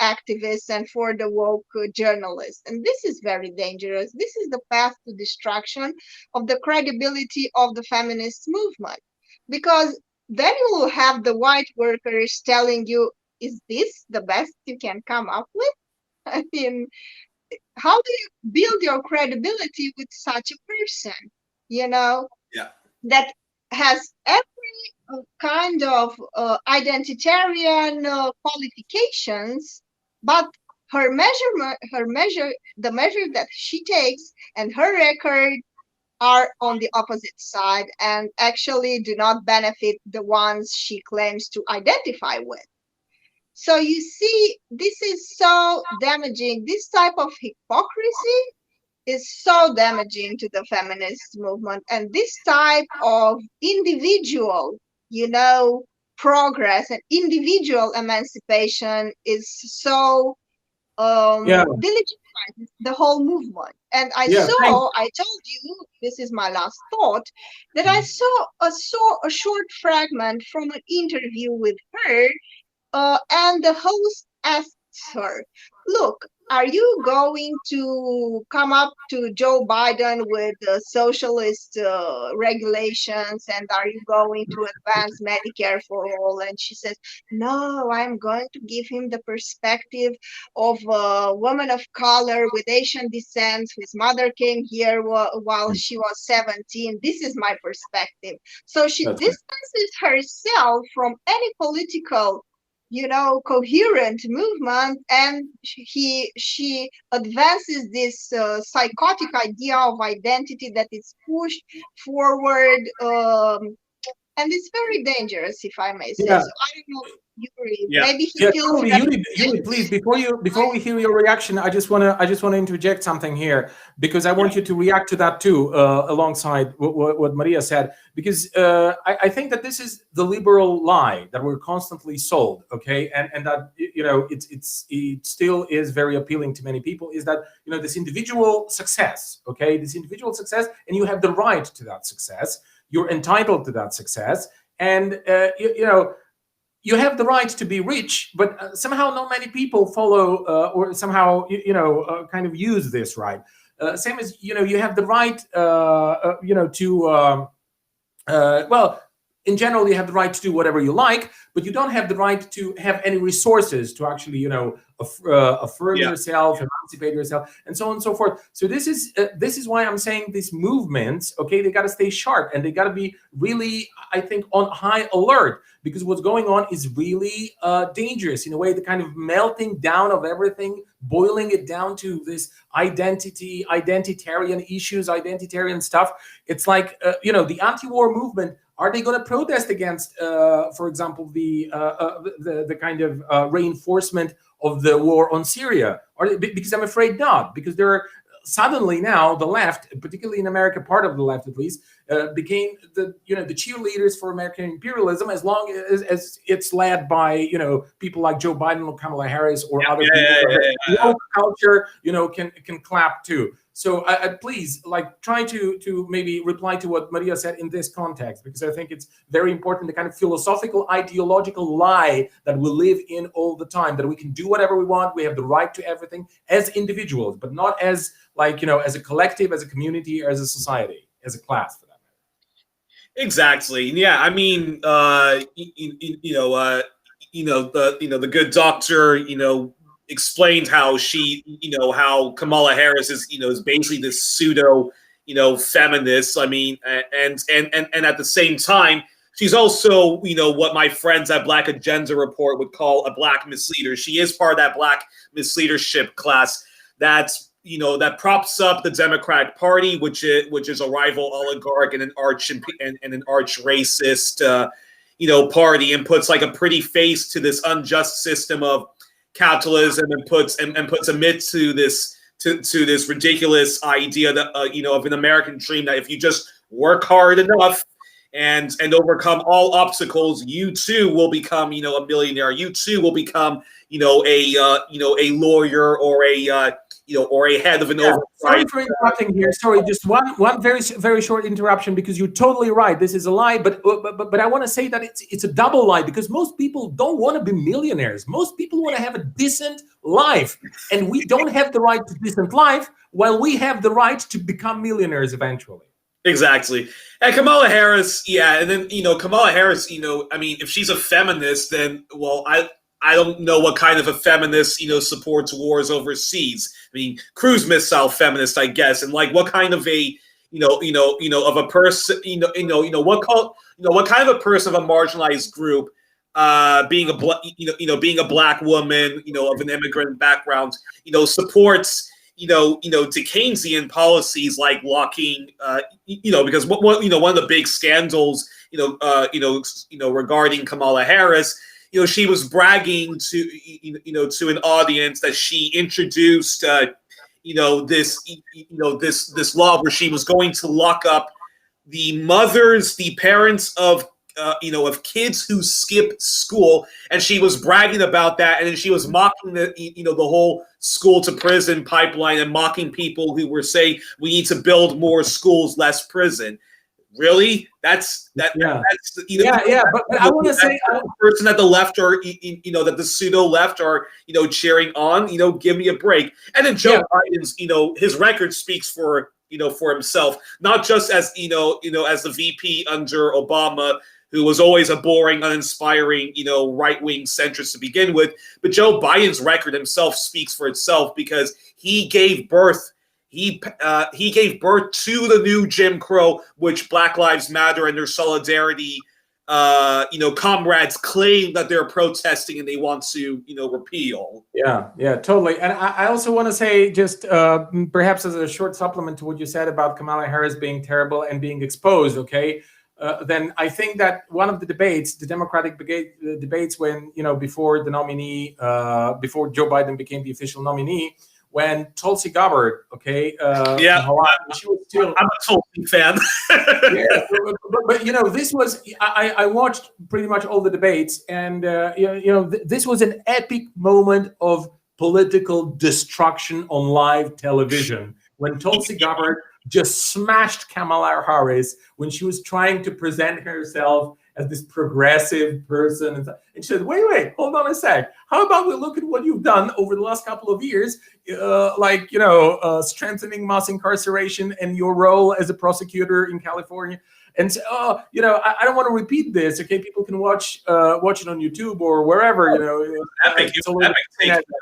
B: activists and for the woke journalists. And this is very dangerous. This is the path to destruction of the credibility of the feminist movement, because then you will have the white workers telling you, is this the best you can come up with? I mean, how do you build your credibility with such a person, that has every kind of identitarian qualifications, but the measure that she takes and her record are on the opposite side and actually do not benefit the ones she claims to identify with. So you see, this is so damaging. This type of hypocrisy is so damaging to the feminist movement. And this type of individual, progress and individual emancipation is so delegitimizes the whole movement. And I told you, this is my last thought, that I saw a short fragment from an interview with her, and the host asked her, look, are you going to come up to Joe Biden with socialist regulations, and are you going to advance Medicare for all? And she says, no, I'm going to give him the perspective of a woman of color with Asian descent, whose mother came here while she was 17. This is my perspective. So she distances herself from any political coherent movement, and she advances this psychotic idea of identity that is pushed forward, and it's very dangerous, if I may say. So I don't know if you agree. Maybe he feels
A: Yuri, please, before we hear your reaction, I just want to interject something here, because I want you to react to that too, alongside what Maria said, because I think that this is the liberal lie that we're constantly sold, okay, and that it still is very appealing to many people, is that this individual success, okay, and you have the right to that success. You're entitled to that success, and you have the right to be rich, but somehow not many people follow or somehow kind of use this right. Same as you have the right to in general, you have the right to do whatever you like, but you don't have the right to have any resources to actually, affirm yourself, emancipate yourself, and so on and so forth. So this is why I'm saying these movements, okay, they got to stay sharp and they got to be really, I think, on high alert, because what's going on is really dangerous in a way. The kind of melting down of everything, boiling it down to this identitarian issues, identitarian stuff. It's like, the anti-war movement. Are they going to protest against, for example, the kind of reinforcement of the war on Syria? Because I'm afraid not. Because there are suddenly now the left, particularly in America, part of the left at least, became the cheerleaders for American imperialism, as long as it's led by people like Joe Biden or Kamala Harris or other people. Woke culture, can clap too. So please, try to maybe reply to what Maria said in this context, because I think it's very important, the kind of philosophical, ideological lie that we live in all the time, that we can do whatever we want, we have the right to everything as individuals, but not as as a collective, as a community, or as a society, as a class, for that matter.
C: Exactly. Yeah. I mean, the good doctor, explained how how Kamala Harris is basically this pseudo feminist. I mean, and at the same time, she's also what my friends at Black Agenda Report would call a black misleader. She is part of that black misleadership class that's that props up the Democratic Party, which is a rival oligarch and an arch racist party, and puts like a pretty face to this unjust system of capitalism, and puts amid to this ridiculous idea that of an American dream, that if you just work hard enough and overcome all obstacles, you too will become a millionaire. You too will become a lawyer or a head of an
A: Sorry for interrupting here. Sorry, just one very very short interruption, because you're totally right. This is a lie, but I want to say that it's a double lie, because most people don't want to be millionaires. Most people want to have a decent life, and we don't have the right to decent life, while we have the right to become millionaires eventually.
C: Exactly. And Kamala Harris, and then Kamala Harris, I mean, if she's a feminist, then I don't know what kind of a feminist, supports wars overseas. I mean, cruise missile feminist, I guess, and what kind of a, of a person, what kind of a person of a marginalized group, being a black woman, of an immigrant background, supports, Keynesian policies like locking, because one of the big scandals, regarding Kamala Harris. She was bragging to an audience that she introduced, this law where she was going to lock up the parents of kids who skip school, and she was bragging about that, and then she was mocking the whole school to prison pipeline, and mocking people who were saying we need to build more schools, less prison. Really? That's but I want to say the person at the left, or that the pseudo left are cheering on. Give me a break. And then Joe Biden's his record speaks for himself, not just as as the VP under Obama, who was always a boring, uninspiring right-wing centrist to begin with, but Joe Biden's record himself speaks for itself, because he gave birth. He gave birth to the new Jim Crow, which Black Lives Matter and their solidarity, comrades claim that they're protesting and they want to, repeal.
A: Yeah, totally. And I also want to say, just perhaps as a short supplement to what you said about Kamala Harris being terrible and being exposed, okay? Then I think that one of the debates, the Democratic debates, when, before the nominee, before Joe Biden became the official nominee, when Tulsi Gabbard, okay, she was still.
C: I'm a Tulsi fan.
A: but this was I watched pretty much all the debates, and this was an epic moment of political destruction on live television when Tulsi Gabbard just smashed Kamala Harris when she was trying to present herself as this progressive person. And she said, wait, hold on a sec. How about we look at what you've done over the last couple of years, strengthening mass incarceration and your role as a prosecutor in California. And say, I don't want to repeat this. Okay, people can watch it on YouTube or wherever.
C: Epic.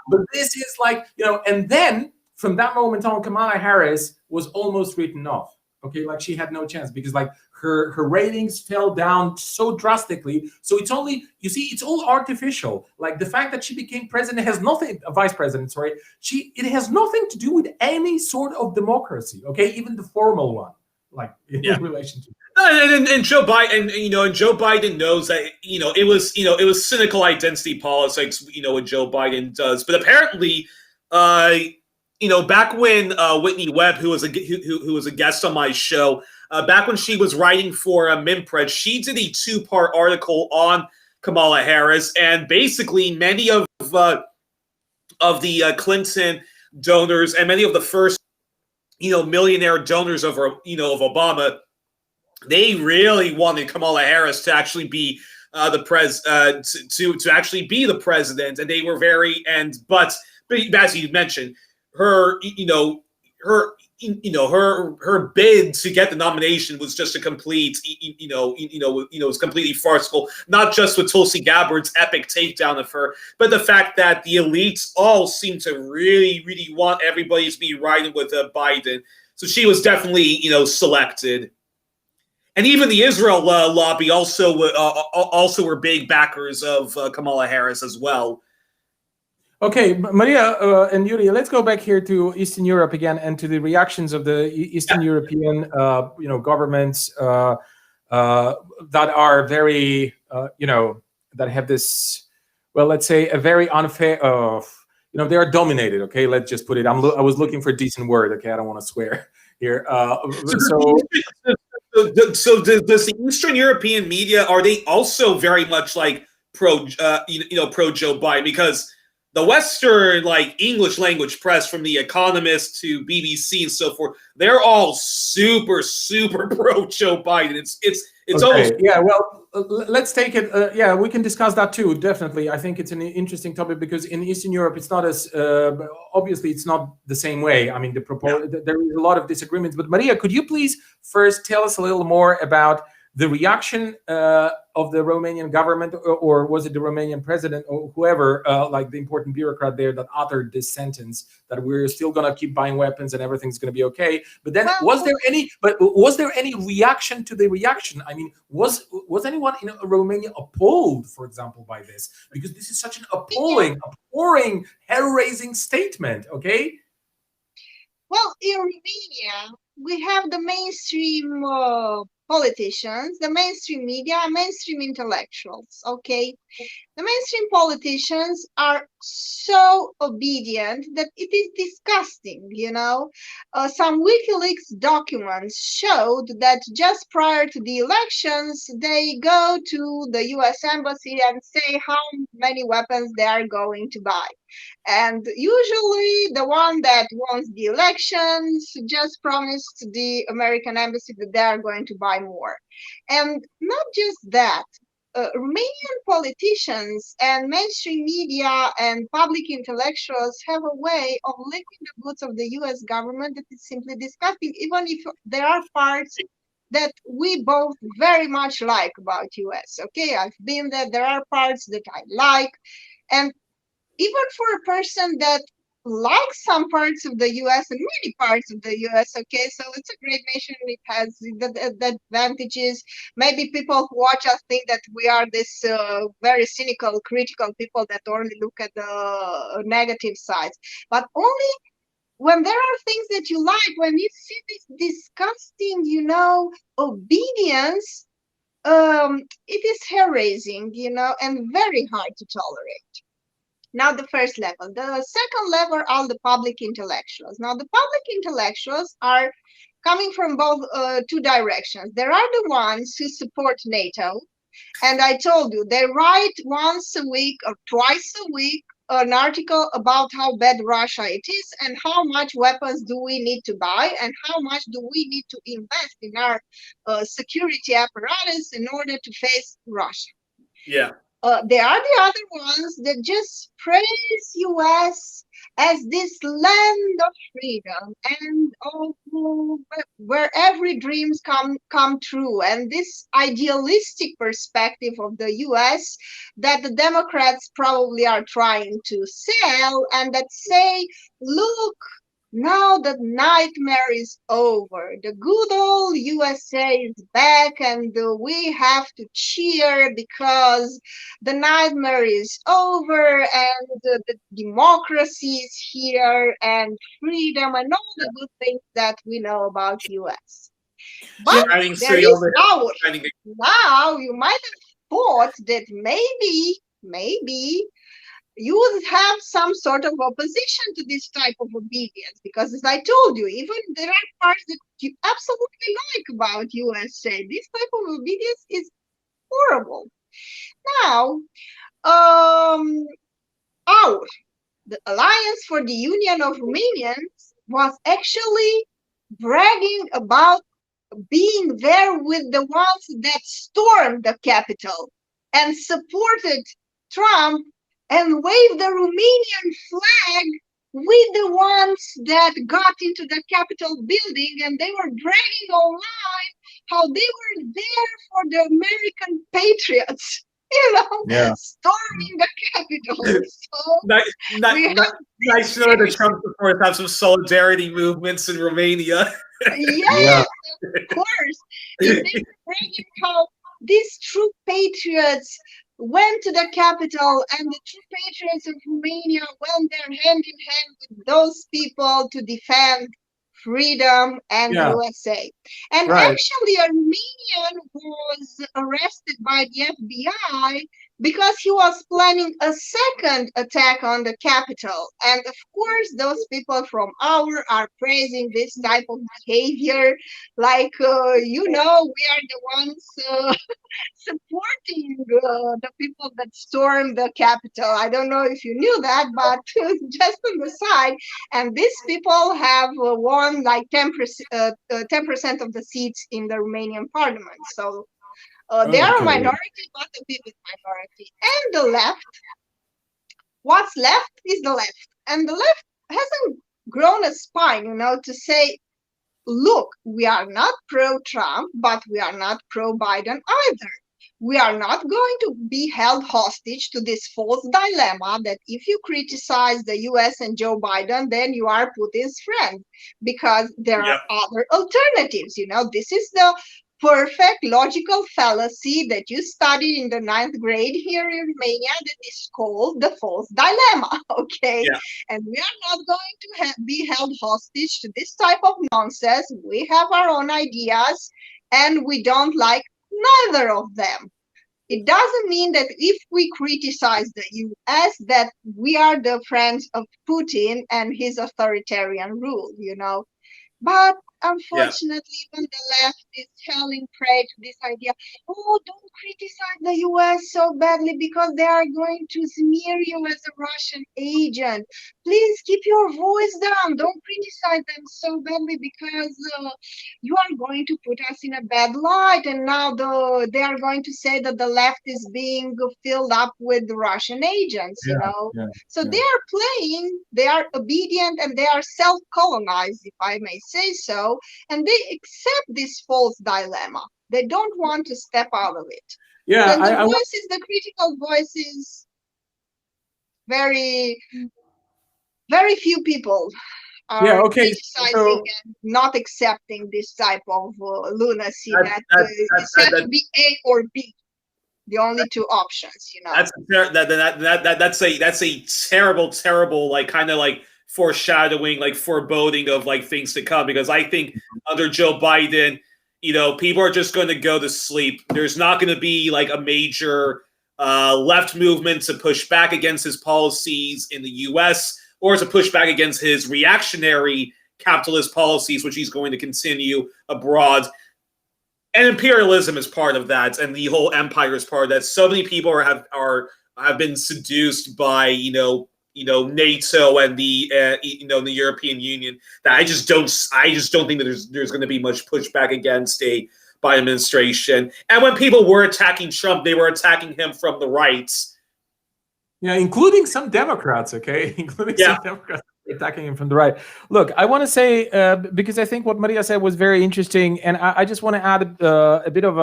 A: But this is like, and then from that moment on, Kamala Harris was almost written off. Okay, like she had no chance because like her ratings fell down so drastically. So it's only, it's all artificial. Like the fact that she became president has nothing, vice president, sorry, it has nothing to do with any sort of democracy. Okay, even the formal one, like in relation to.
C: And Joe Biden, and Joe Biden knows that it was cynical identity politics, what Joe Biden does. But apparently, back when Whitney Webb, who was a guest on my show, back when she was writing for Minpred, she did a 2-part article on Kamala Harris, and basically many of the Clinton donors and many of the first millionaire donors of Obama. They really wanted Kamala Harris to actually be to actually be the president, and they were but as you mentioned, her bid to get the nomination was just a complete was completely farcical. Not just with Tulsi Gabbard's epic takedown of her, but the fact that the elites all seem to really, really want everybody to be riding with Biden. So she was definitely selected. And even the Israel lobby also were big backers of Kamala Harris as well.
A: Okay, Maria and Yuri, let's go back here to Eastern Europe again and to the reactions of the Eastern European, governments that are very, that have this, well, let's say a very unfair, they are dominated. Okay, let's just put it. I was looking for a decent word. Okay, I don't want to swear here.
C: So does the Eastern European media, are they also very much like pro Joe Biden? Because the Western English language press, from The Economist to BBC and so forth, they're all super, super pro Joe Biden. It's almost
A: Well, let's take it. We can discuss that too. Definitely, I think it's an interesting topic because in Eastern Europe, it's not as obviously it's not the same way. I mean, there is a lot of disagreements. But Maria, could you please first tell us a little more about the reaction of the Romanian government, or was it the Romanian president or whoever, like the important bureaucrat there, that uttered this sentence that we're still going to keep buying weapons and everything's going to be okay? But then, was there any reaction to the reaction? I mean, was anyone in Romania appalled, for example, by this? Because this is such an appalling, hair-raising statement. Okay.
B: Well, in Romania, we have the mainstream politicians, the mainstream media, mainstream intellectuals, okay? The mainstream politicians are so obedient that it is disgusting, Some WikiLeaks documents showed that just prior to the elections, they go to the US Embassy and say how many weapons they are going to buy. And usually the one that wants the elections just promised the American embassy that they are going to buy more. And not just that, Romanian politicians and mainstream media and public intellectuals have a way of licking the boots of the US government that is simply disgusting, even if there are parts that we both very much like about US. Okay, I've been there. There are parts that I like. And even for a person that likes some parts of the US and many parts of the US, okay, so it's a great nation. It has the advantages. Maybe people who watch us think that we are this very cynical, critical people that only look at the negative sides. But only when there are things that you like, when you see this disgusting, obedience, it is hair-raising, and very hard to tolerate. Now, the first level. The second level are the public intellectuals. Now, the public intellectuals are coming from both two directions. There are the ones who support NATO. And I told you, they write once a week or twice a week an article about how bad Russia it is and how much weapons do we need to buy and how much do we need to invest in our security apparatus in order to face Russia.
C: Yeah.
B: There are the other ones that just praise US as this land of freedom and where every dreams come true, and this idealistic perspective of the US that the Democrats probably are trying to sell, and that say, look, now the nightmare is over. The good old USA is back, and we have to cheer because the nightmare is over, and the democracy is here, and freedom, and all the good things that we know about US. But now you might have thought that maybe you would have some sort of opposition to this type of obedience, because as I told you, even there are parts that you absolutely like about USA. This type of obedience is horrible. Now, the Alliance for the Union of Romanians was actually bragging about being there with the ones that stormed the Capitol and supported Trump and waved the Romanian flag with the ones that got into the Capitol building, and they were bragging online how they were there for the American patriots, storming the Capitol. So
C: nice to know the Trump supporters have some solidarity movements in Romania.
B: Yes, of course. And they were bragging how these true patriots went to the Capitol, and the true patriots of Romania went there hand in hand with those people to defend freedom and USA. And actually, a Romanian was arrested by the FBI because he was planning a second attack on the Capitol. And of course, those people from are praising this type of behavior, like, we are the ones supporting the people that stormed the Capitol. I don't know if you knew that, but just on the side. And these people have won like 10% of the seats in the Romanian parliament. So they are a minority, but a vivid minority. And the left, what's left is the left. And the left hasn't grown a spine, to say, look, we are not pro-Trump, but we are not pro-Biden either. We are not going to be held hostage to this false dilemma that if you criticize the US and Joe Biden, then you are Putin's friend, because there are other alternatives. This is the perfect logical fallacy that you studied in the 9th grade here in Romania that is called the false dilemma, okay? Yeah. And we are not going to be held hostage to this type of nonsense. We have our own ideas, and we don't like neither of them. It doesn't mean that if we criticize the US that we are the friends of Putin and his authoritarian rule, But unfortunately, even the left is falling prey to this idea. Oh, don't criticize the US so badly because they are going to smear you as a Russian agent. Please keep your voice down. Don't criticize them so badly because you are going to put us in a bad light. And now they are going to say that the left is being filled up with Russian agents, So they are playing, they are obedient, and they are self-colonized, if I may say so. And they accept this false dilemma. They don't want to step out of it.
A: Yeah,
B: and the critical voices, very, very few people are criticizing and not accepting this type of lunacy that it has to be A or B. The only two options,
C: That's a terrible, like kind of like foreshadowing, like foreboding of like things to come. Because I think under Joe Biden, people are just going to go to sleep. There's not going to be like a major left movement to push back against his policies in the U.S. or to push back against his reactionary capitalist policies, which he's going to continue abroad. And imperialism is part of that, and the whole empire is part of that. So many people have been seduced by NATO and the the European Union, that I just don't think that there's going to be much pushback against a Biden administration. And when people were attacking Trump, they were attacking him from the right.
A: Yeah, including some Democrats, okay? Including some Democrats attacking him from the right. Look, I want to say, because I think what Maria said was very interesting, and I just want to add a bit of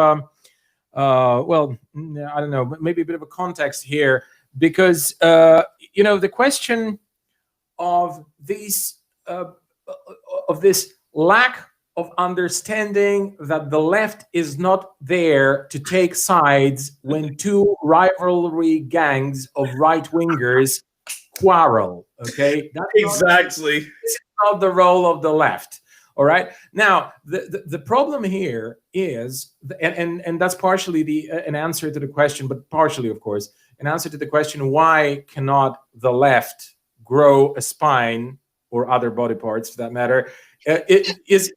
A: well, I don't know, maybe a bit of a context here, because, the question of these, of this lack of understanding that the left is not there to take sides when two rivalry gangs of right-wingers quarrel, okay? That's
C: exactly.
A: This is not the role of the left, all right? Now, the problem here is, and that's partially an answer to the question, but partially, of course, an answer to the question, why cannot the left grow a spine or other body parts, for that matter, is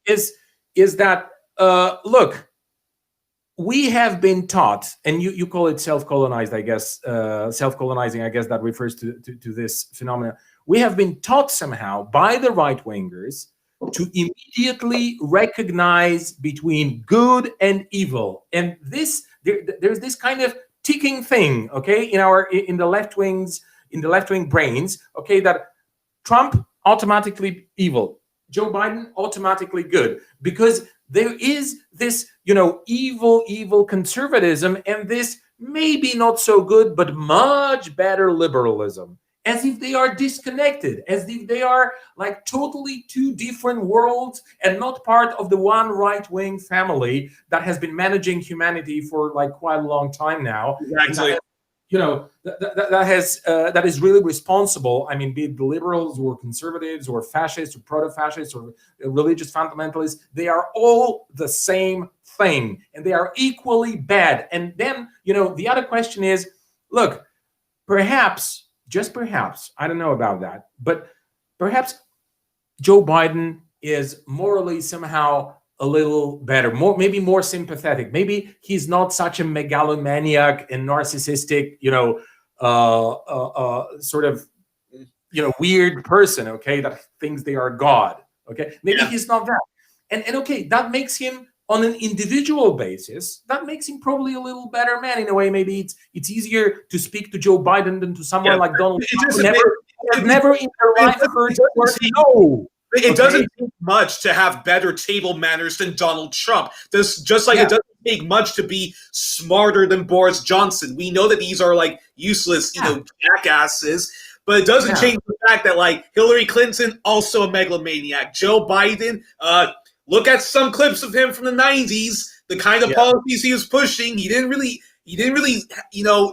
A: that, look, we have been taught, and you call it self-colonized, I guess, self-colonizing, I guess that refers to this phenomenon. We have been taught somehow by the right-wingers to immediately recognize between good and evil. And there's this kind of ticking thing, okay, in the left-wing brains, okay, that Trump automatically evil, Joe Biden automatically good, because there is this, evil conservatism and this maybe not so good, but much better liberalism, as if they are disconnected, as if they are like totally two different worlds and not part of the one right-wing family that has been managing humanity for like quite a long time now.
C: Exactly.
A: That is really responsible. I mean, be it the liberals or conservatives or fascists or proto-fascists or religious fundamentalists, they are all the same thing and they are equally bad. And then, the other question is, look, perhaps, just perhaps, I don't know about that, but perhaps Joe Biden is morally somehow a little better, maybe more sympathetic. Maybe he's not such a megalomaniac and narcissistic, sort of, weird person, okay, that thinks they are God, okay? Maybe he's not that. And okay, that makes him, on an individual basis, that makes him probably a little better man in a way. Maybe it's easier to speak to Joe Biden than to someone like Donald Trump, who never in their life heard the word no.
C: It doesn't take much to have better table manners than Donald Trump. Just like it doesn't take much to be smarter than Boris Johnson. We know that these are like useless, jackasses, but it doesn't change the fact that like Hillary Clinton, also a megalomaniac. Joe Biden, look at some clips of him from the 90s, the kind of policies he was pushing. He didn't really,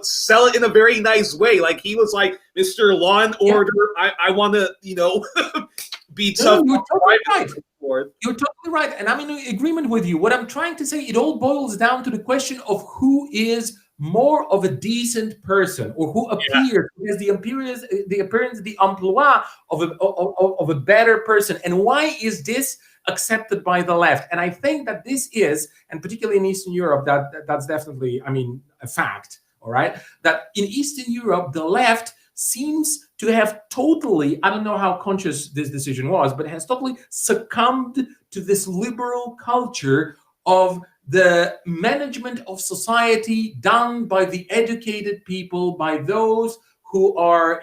C: sell it in a very nice way. Like he was like, Mr. Law and Order, I want to, be tough.
A: No, you're totally right. You're totally right. And I'm in agreement with you. What I'm trying to say, it all boils down to the question of who is more of a decent person, or who appears, has the appearance, the emploi of a better person. And why is this accepted by the left? And I think that this is, and particularly in Eastern Europe, that's definitely, a fact, all right? That in Eastern Europe, the left seems to have totally, I don't know how conscious this decision was, but has totally succumbed to this liberal culture of the management of society done by the educated people, by those who are,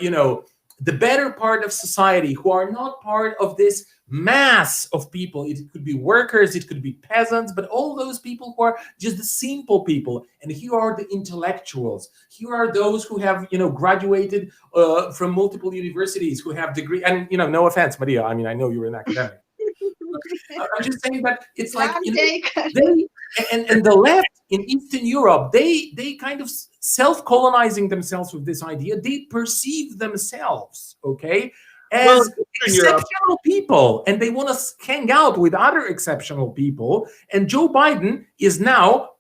A: the better part of society, who are not part of this mass of people. It could be workers, it could be peasants, but all those people who are just the simple people. And here are the intellectuals. Here are those who have, graduated from multiple universities, who have degree. And no offense, Maria. I know you're an academic. I'm just saying that it's like they and the left in Eastern Europe, they kind of self-colonizing themselves with this idea. They perceive themselves, okay, as exceptional people, and they want to hang out with other exceptional people. And Joe Biden is now,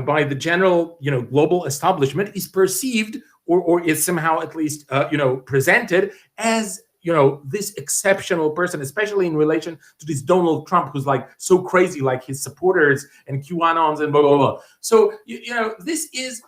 A: by the general, global establishment, is perceived or is somehow at least, presented as, this exceptional person, especially in relation to this Donald Trump, who's like so crazy, like his supporters and QAnons and blah blah blah. So this is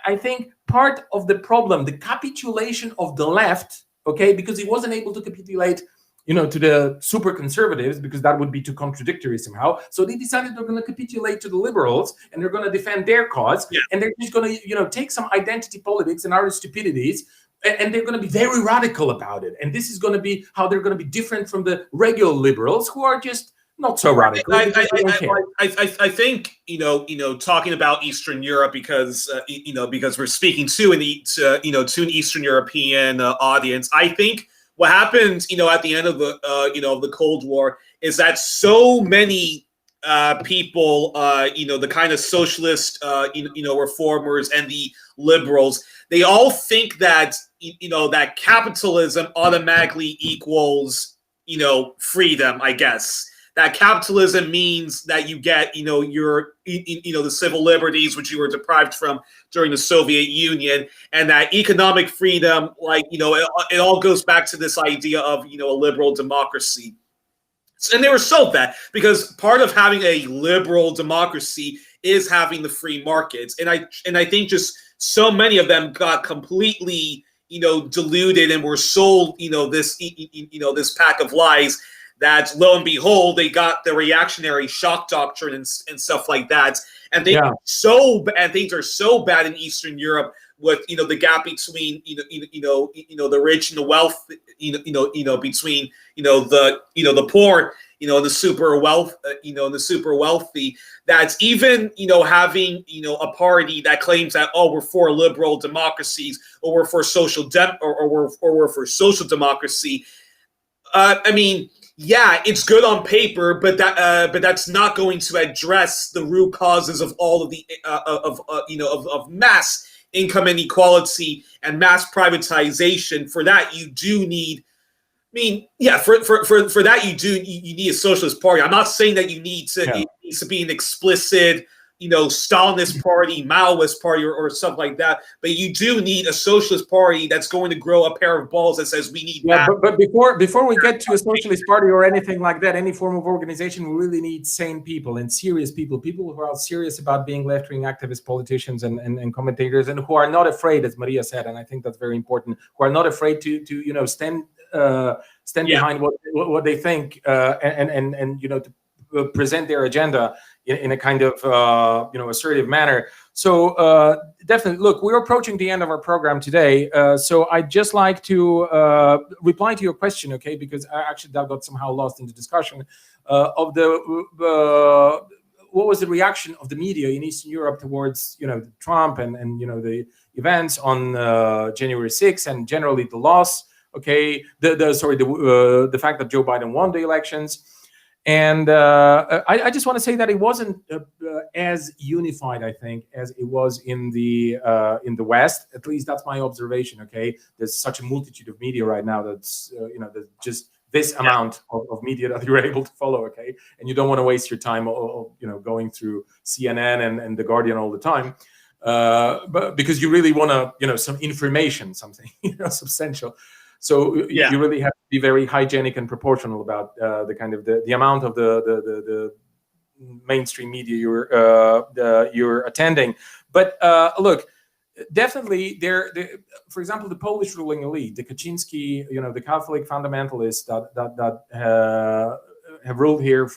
A: I think part of the problem, the capitulation of the left, okay, because he wasn't able to capitulate to the super conservatives, because that would be too contradictory somehow. So they decided they're going to capitulate to the liberals, and they're going to defend their cause, and they're just going to take some identity politics and other stupidities, and they're going to be very radical about it. And this is going to be how they're going to be different from the regular liberals, who are just not so radical.
C: I think talking about Eastern Europe, because because we're speaking to an Eastern European audience. I think what happened at the end of the of the Cold War is that so many people, the kind of socialist reformers and the liberals, they all think that that capitalism automatically equals freedom, I guess. That capitalism means that you get, your, the civil liberties which you were deprived from during the Soviet Union, and that economic freedom, like, it all goes back to this idea of, a liberal democracy. And they were sold that, because part of having a liberal democracy is having the free markets. And I think just so many of them got completely, diluted and were sold, this pack of lies, that lo and behold, they got the reactionary shock doctrine and stuff like that. And things are so bad in Eastern Europe, with the gap between the rich and the wealth, between the poor, and the super wealth, and the super wealthy. That's even having a party that claims that, oh, we're for liberal democracies, or we're for social or we're for social democracy. I mean, yeah, it's good on paper, but that's not going to address the root causes of all of the of mass income inequality and mass privatization. For that, you do need. I mean, yeah, for that you need a socialist party. I'm not saying that you need to it needs to be an explicit Stalinist party, Maoist party, or something like that. But you do need a socialist party that's going to grow a pair of balls that says we need.
A: Yeah, but before we get to a socialist party or anything like that, any form of organization, we really need sane people and serious people who are serious about being left-wing activist politicians and commentators, and who are not afraid, as Maria said, and I think that's very important, who are not afraid to stand behind what they think, and to present their agenda in a kind of assertive manner. So definitely, look, we're approaching the end of our program today. So I'd just like to reply to your question, okay? Because actually that got somehow lost in the discussion of what was the reaction of the media in Eastern Europe towards Trump and the events on January 6th, and generally the loss. Okay, the fact that Joe Biden won the elections. And I just want to say that it wasn't as unified, I think, as it was in the West. At least that's my observation. Okay, there's such a multitude of media right now that's there's just this amount of media that you're able to follow. Okay, and you don't want to waste your time, going through CNN and the Guardian all the time, but because you really want to, some information, something substantial. So you really have to be very hygienic and proportional about the kind of the amount of the mainstream media you're attending. But look, definitely for example, the Polish ruling elite, the Kaczynski, the Catholic fundamentalists that have ruled here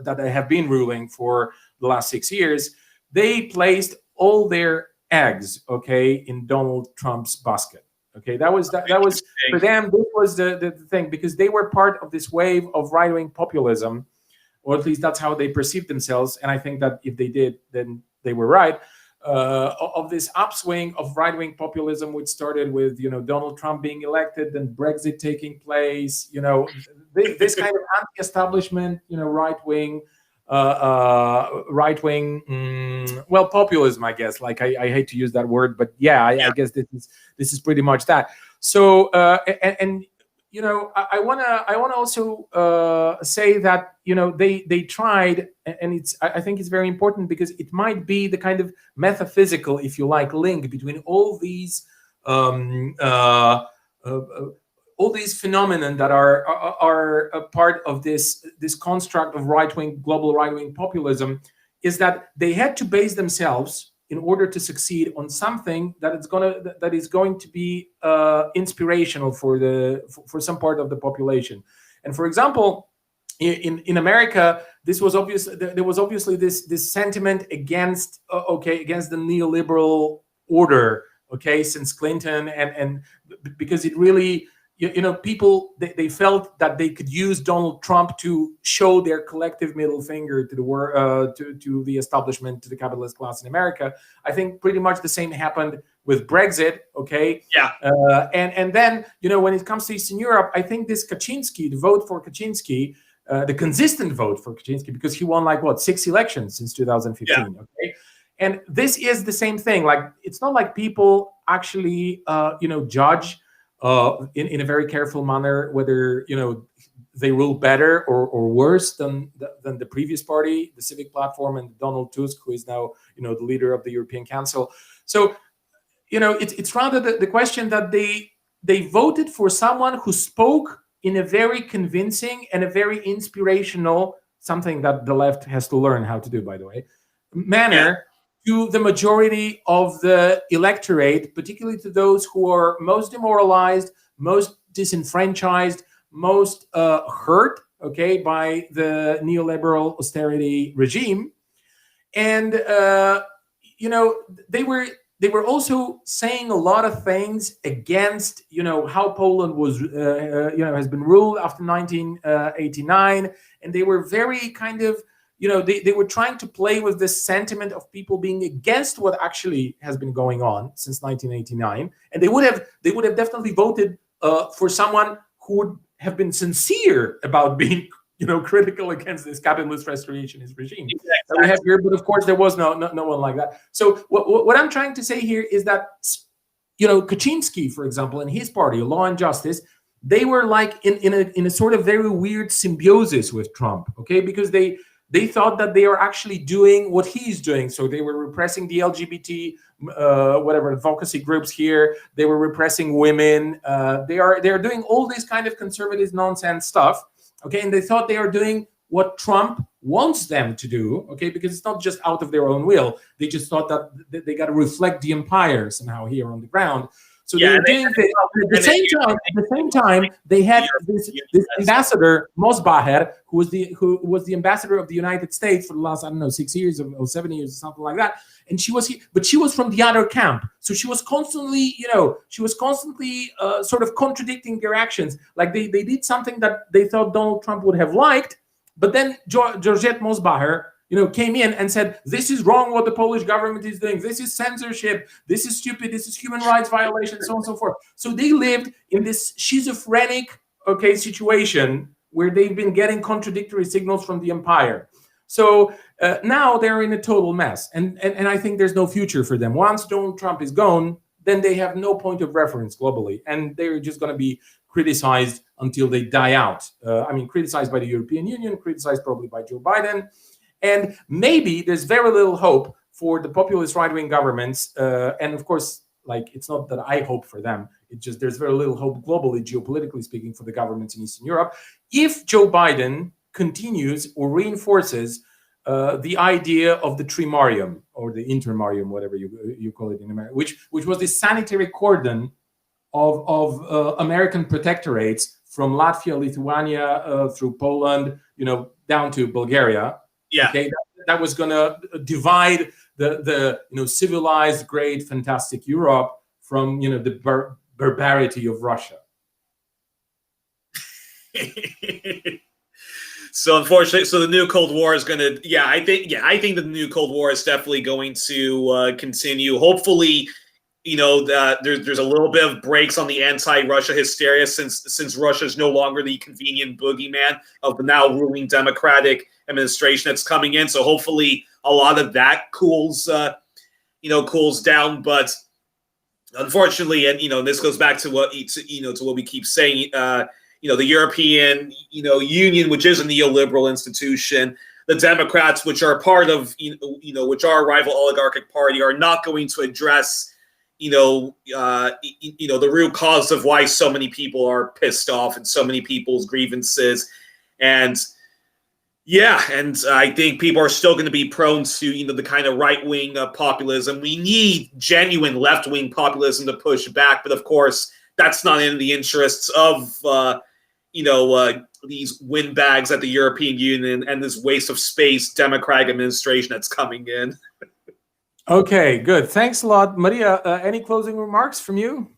A: that have been ruling for the last 6 years, they placed all their eggs, okay, in Donald Trump's basket. Okay, that was for them. This was the thing, because they were part of this wave of right-wing populism, or at least that's how they perceived themselves. And I think that if they did, then they were right. Of this upswing of right-wing populism, which started with Donald Trump being elected, then Brexit taking place. This kind of anti-establishment, right-wing. Populism, I guess. Like I hate to use that word, but I guess this is pretty much that. So I want to also say that they tried, and I think it's very important, because it might be the kind of metaphysical, if you like, link between all these all these phenomena that are a part of this construct of global right-wing populism is that they had to base themselves in order to succeed on something that is going to be inspirational for some part of the population. And for example, in America, there was obviously this sentiment against the neoliberal order, since Clinton, and because it really, people, they felt that they could use Donald Trump to show their collective middle finger to the world, to the establishment, to the capitalist class in America. I think pretty much the same happened with Brexit.
C: Yeah.
A: And then, when it comes to Eastern Europe, I think this Kaczynski, the vote for Kaczynski, the consistent vote for Kaczynski, because he won 6 elections since 2015.
C: Yeah.
A: And this is the same thing. It's not like people actually, judge in a very careful manner whether they rule better or worse than the previous party, the Civic Platform, and Donald Tusk, who is now the leader of the European Council. So it's rather the question that they voted for someone who spoke in a very convincing and a very inspirational, something that the left has to learn how to do, by the way, manner to the majority of the electorate, particularly to those who are most demoralized, most disenfranchised, most hurt, by the neoliberal austerity regime. And they were also saying a lot of things against how Poland was has been ruled after 1989, and they were very kind of they were trying to play with this sentiment of people being against what actually has been going on since 1989, and they would have definitely voted for someone who would have been sincere about being critical against this capitalist restorationist regime that we have here. But of course, there was no one like that. So what I'm trying to say here is that Kaczynski, for example, and his party, Law and Justice, they were in a sort of very weird symbiosis with Trump, because they thought that they are actually doing what he's doing. So they were repressing the LGBT advocacy groups here. They were repressing women. They are doing all this kind of conservative nonsense stuff. And they thought they are doing what Trump wants them to do, because it's not just out of their own will. They just thought that they got to reflect the empire somehow here on the ground. So they were doing this. At the same time, they had this ambassador Mosbacher, who was the ambassador of the United States for the last 6 years or 7 years or something like that. And she was here, but she was from the other camp, so she was constantly, sort of contradicting their actions. Like they did something that they thought Donald Trump would have liked, but then Georgette Mosbacher, came in and said, this is wrong what the Polish government is doing. This is censorship. This is stupid. This is human rights violation, so on and so forth. So they lived in this schizophrenic, situation where they've been getting contradictory signals from the empire. So now they're in a total mess. And I think there's no future for them. Once Donald Trump is gone, then they have no point of reference globally. And they're just going to be criticized until they die out. Criticized by the European Union, criticized probably by Joe Biden. And maybe there's very little hope for the populist right-wing governments. And of course, it's not that I hope for them. It's just there's very little hope globally, geopolitically speaking, for the governments in Eastern Europe. If Joe Biden continues or reinforces the idea of the trimarium or the intermarium, whatever you call it in America, which was this sanitary cordon of American protectorates from Latvia, Lithuania, through Poland, down to Bulgaria.
C: Yeah.
A: That was going to divide the civilized, great, fantastic Europe from the barbarity of Russia.
C: So unfortunately, the new Cold War is going to. I think the new Cold War is definitely going to continue. Hopefully, there's a little bit of breaks on the anti-Russia hysteria since Russia is no longer the convenient boogeyman of the now ruling Democratic administration that's coming in. So hopefully a lot of that cools down. But unfortunately, and this goes back to what we keep saying. The European Union, which is a neoliberal institution, the Democrats, which are part of which are a rival oligarchic party, are not going to address the root cause of why so many people are pissed off and so many people's grievances. And yeah, and I think people are still going to be prone to, the kind of right-wing populism. We need genuine left-wing populism to push back, but of course, that's not in the interests of, these windbags at the European Union and this waste of space democratic administration that's coming in.
A: Okay, good. Thanks a lot. Maria, any closing remarks from you?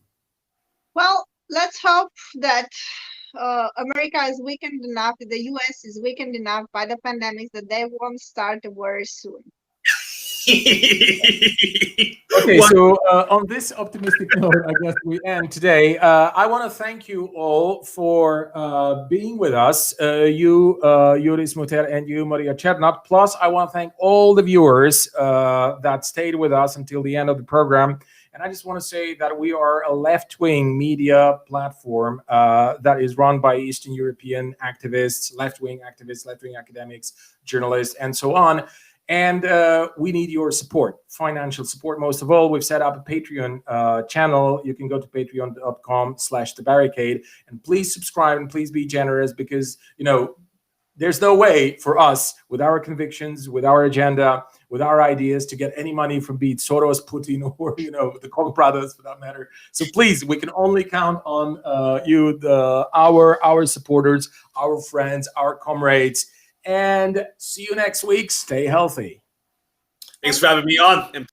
B: Well, let's hope that America is weakened enough, the US is weakened enough by the pandemic that they won't start a war soon.
A: Okay, so on this optimistic note, I guess we end today. I want to thank you all for being with us, you, Yuris Muter, and you, Maria Chernat. Plus, I want to thank all the viewers that stayed with us until the end of the program. And I just want to say that we are a left-wing media platform that is run by Eastern European activists, left-wing academics, journalists, and so on. And we need your support, financial support most of all. We've set up a Patreon channel. You can go to patreon.com/thebarricade and please subscribe and please be generous, because, there's no way for us, with our convictions, with our agenda, with our ideas, to get any money from be it Soros, Putin, or the Koch brothers for that matter. So please, we can only count on you, our supporters, our friends, our comrades. And see you next week. Stay healthy.
C: Thanks for having me on.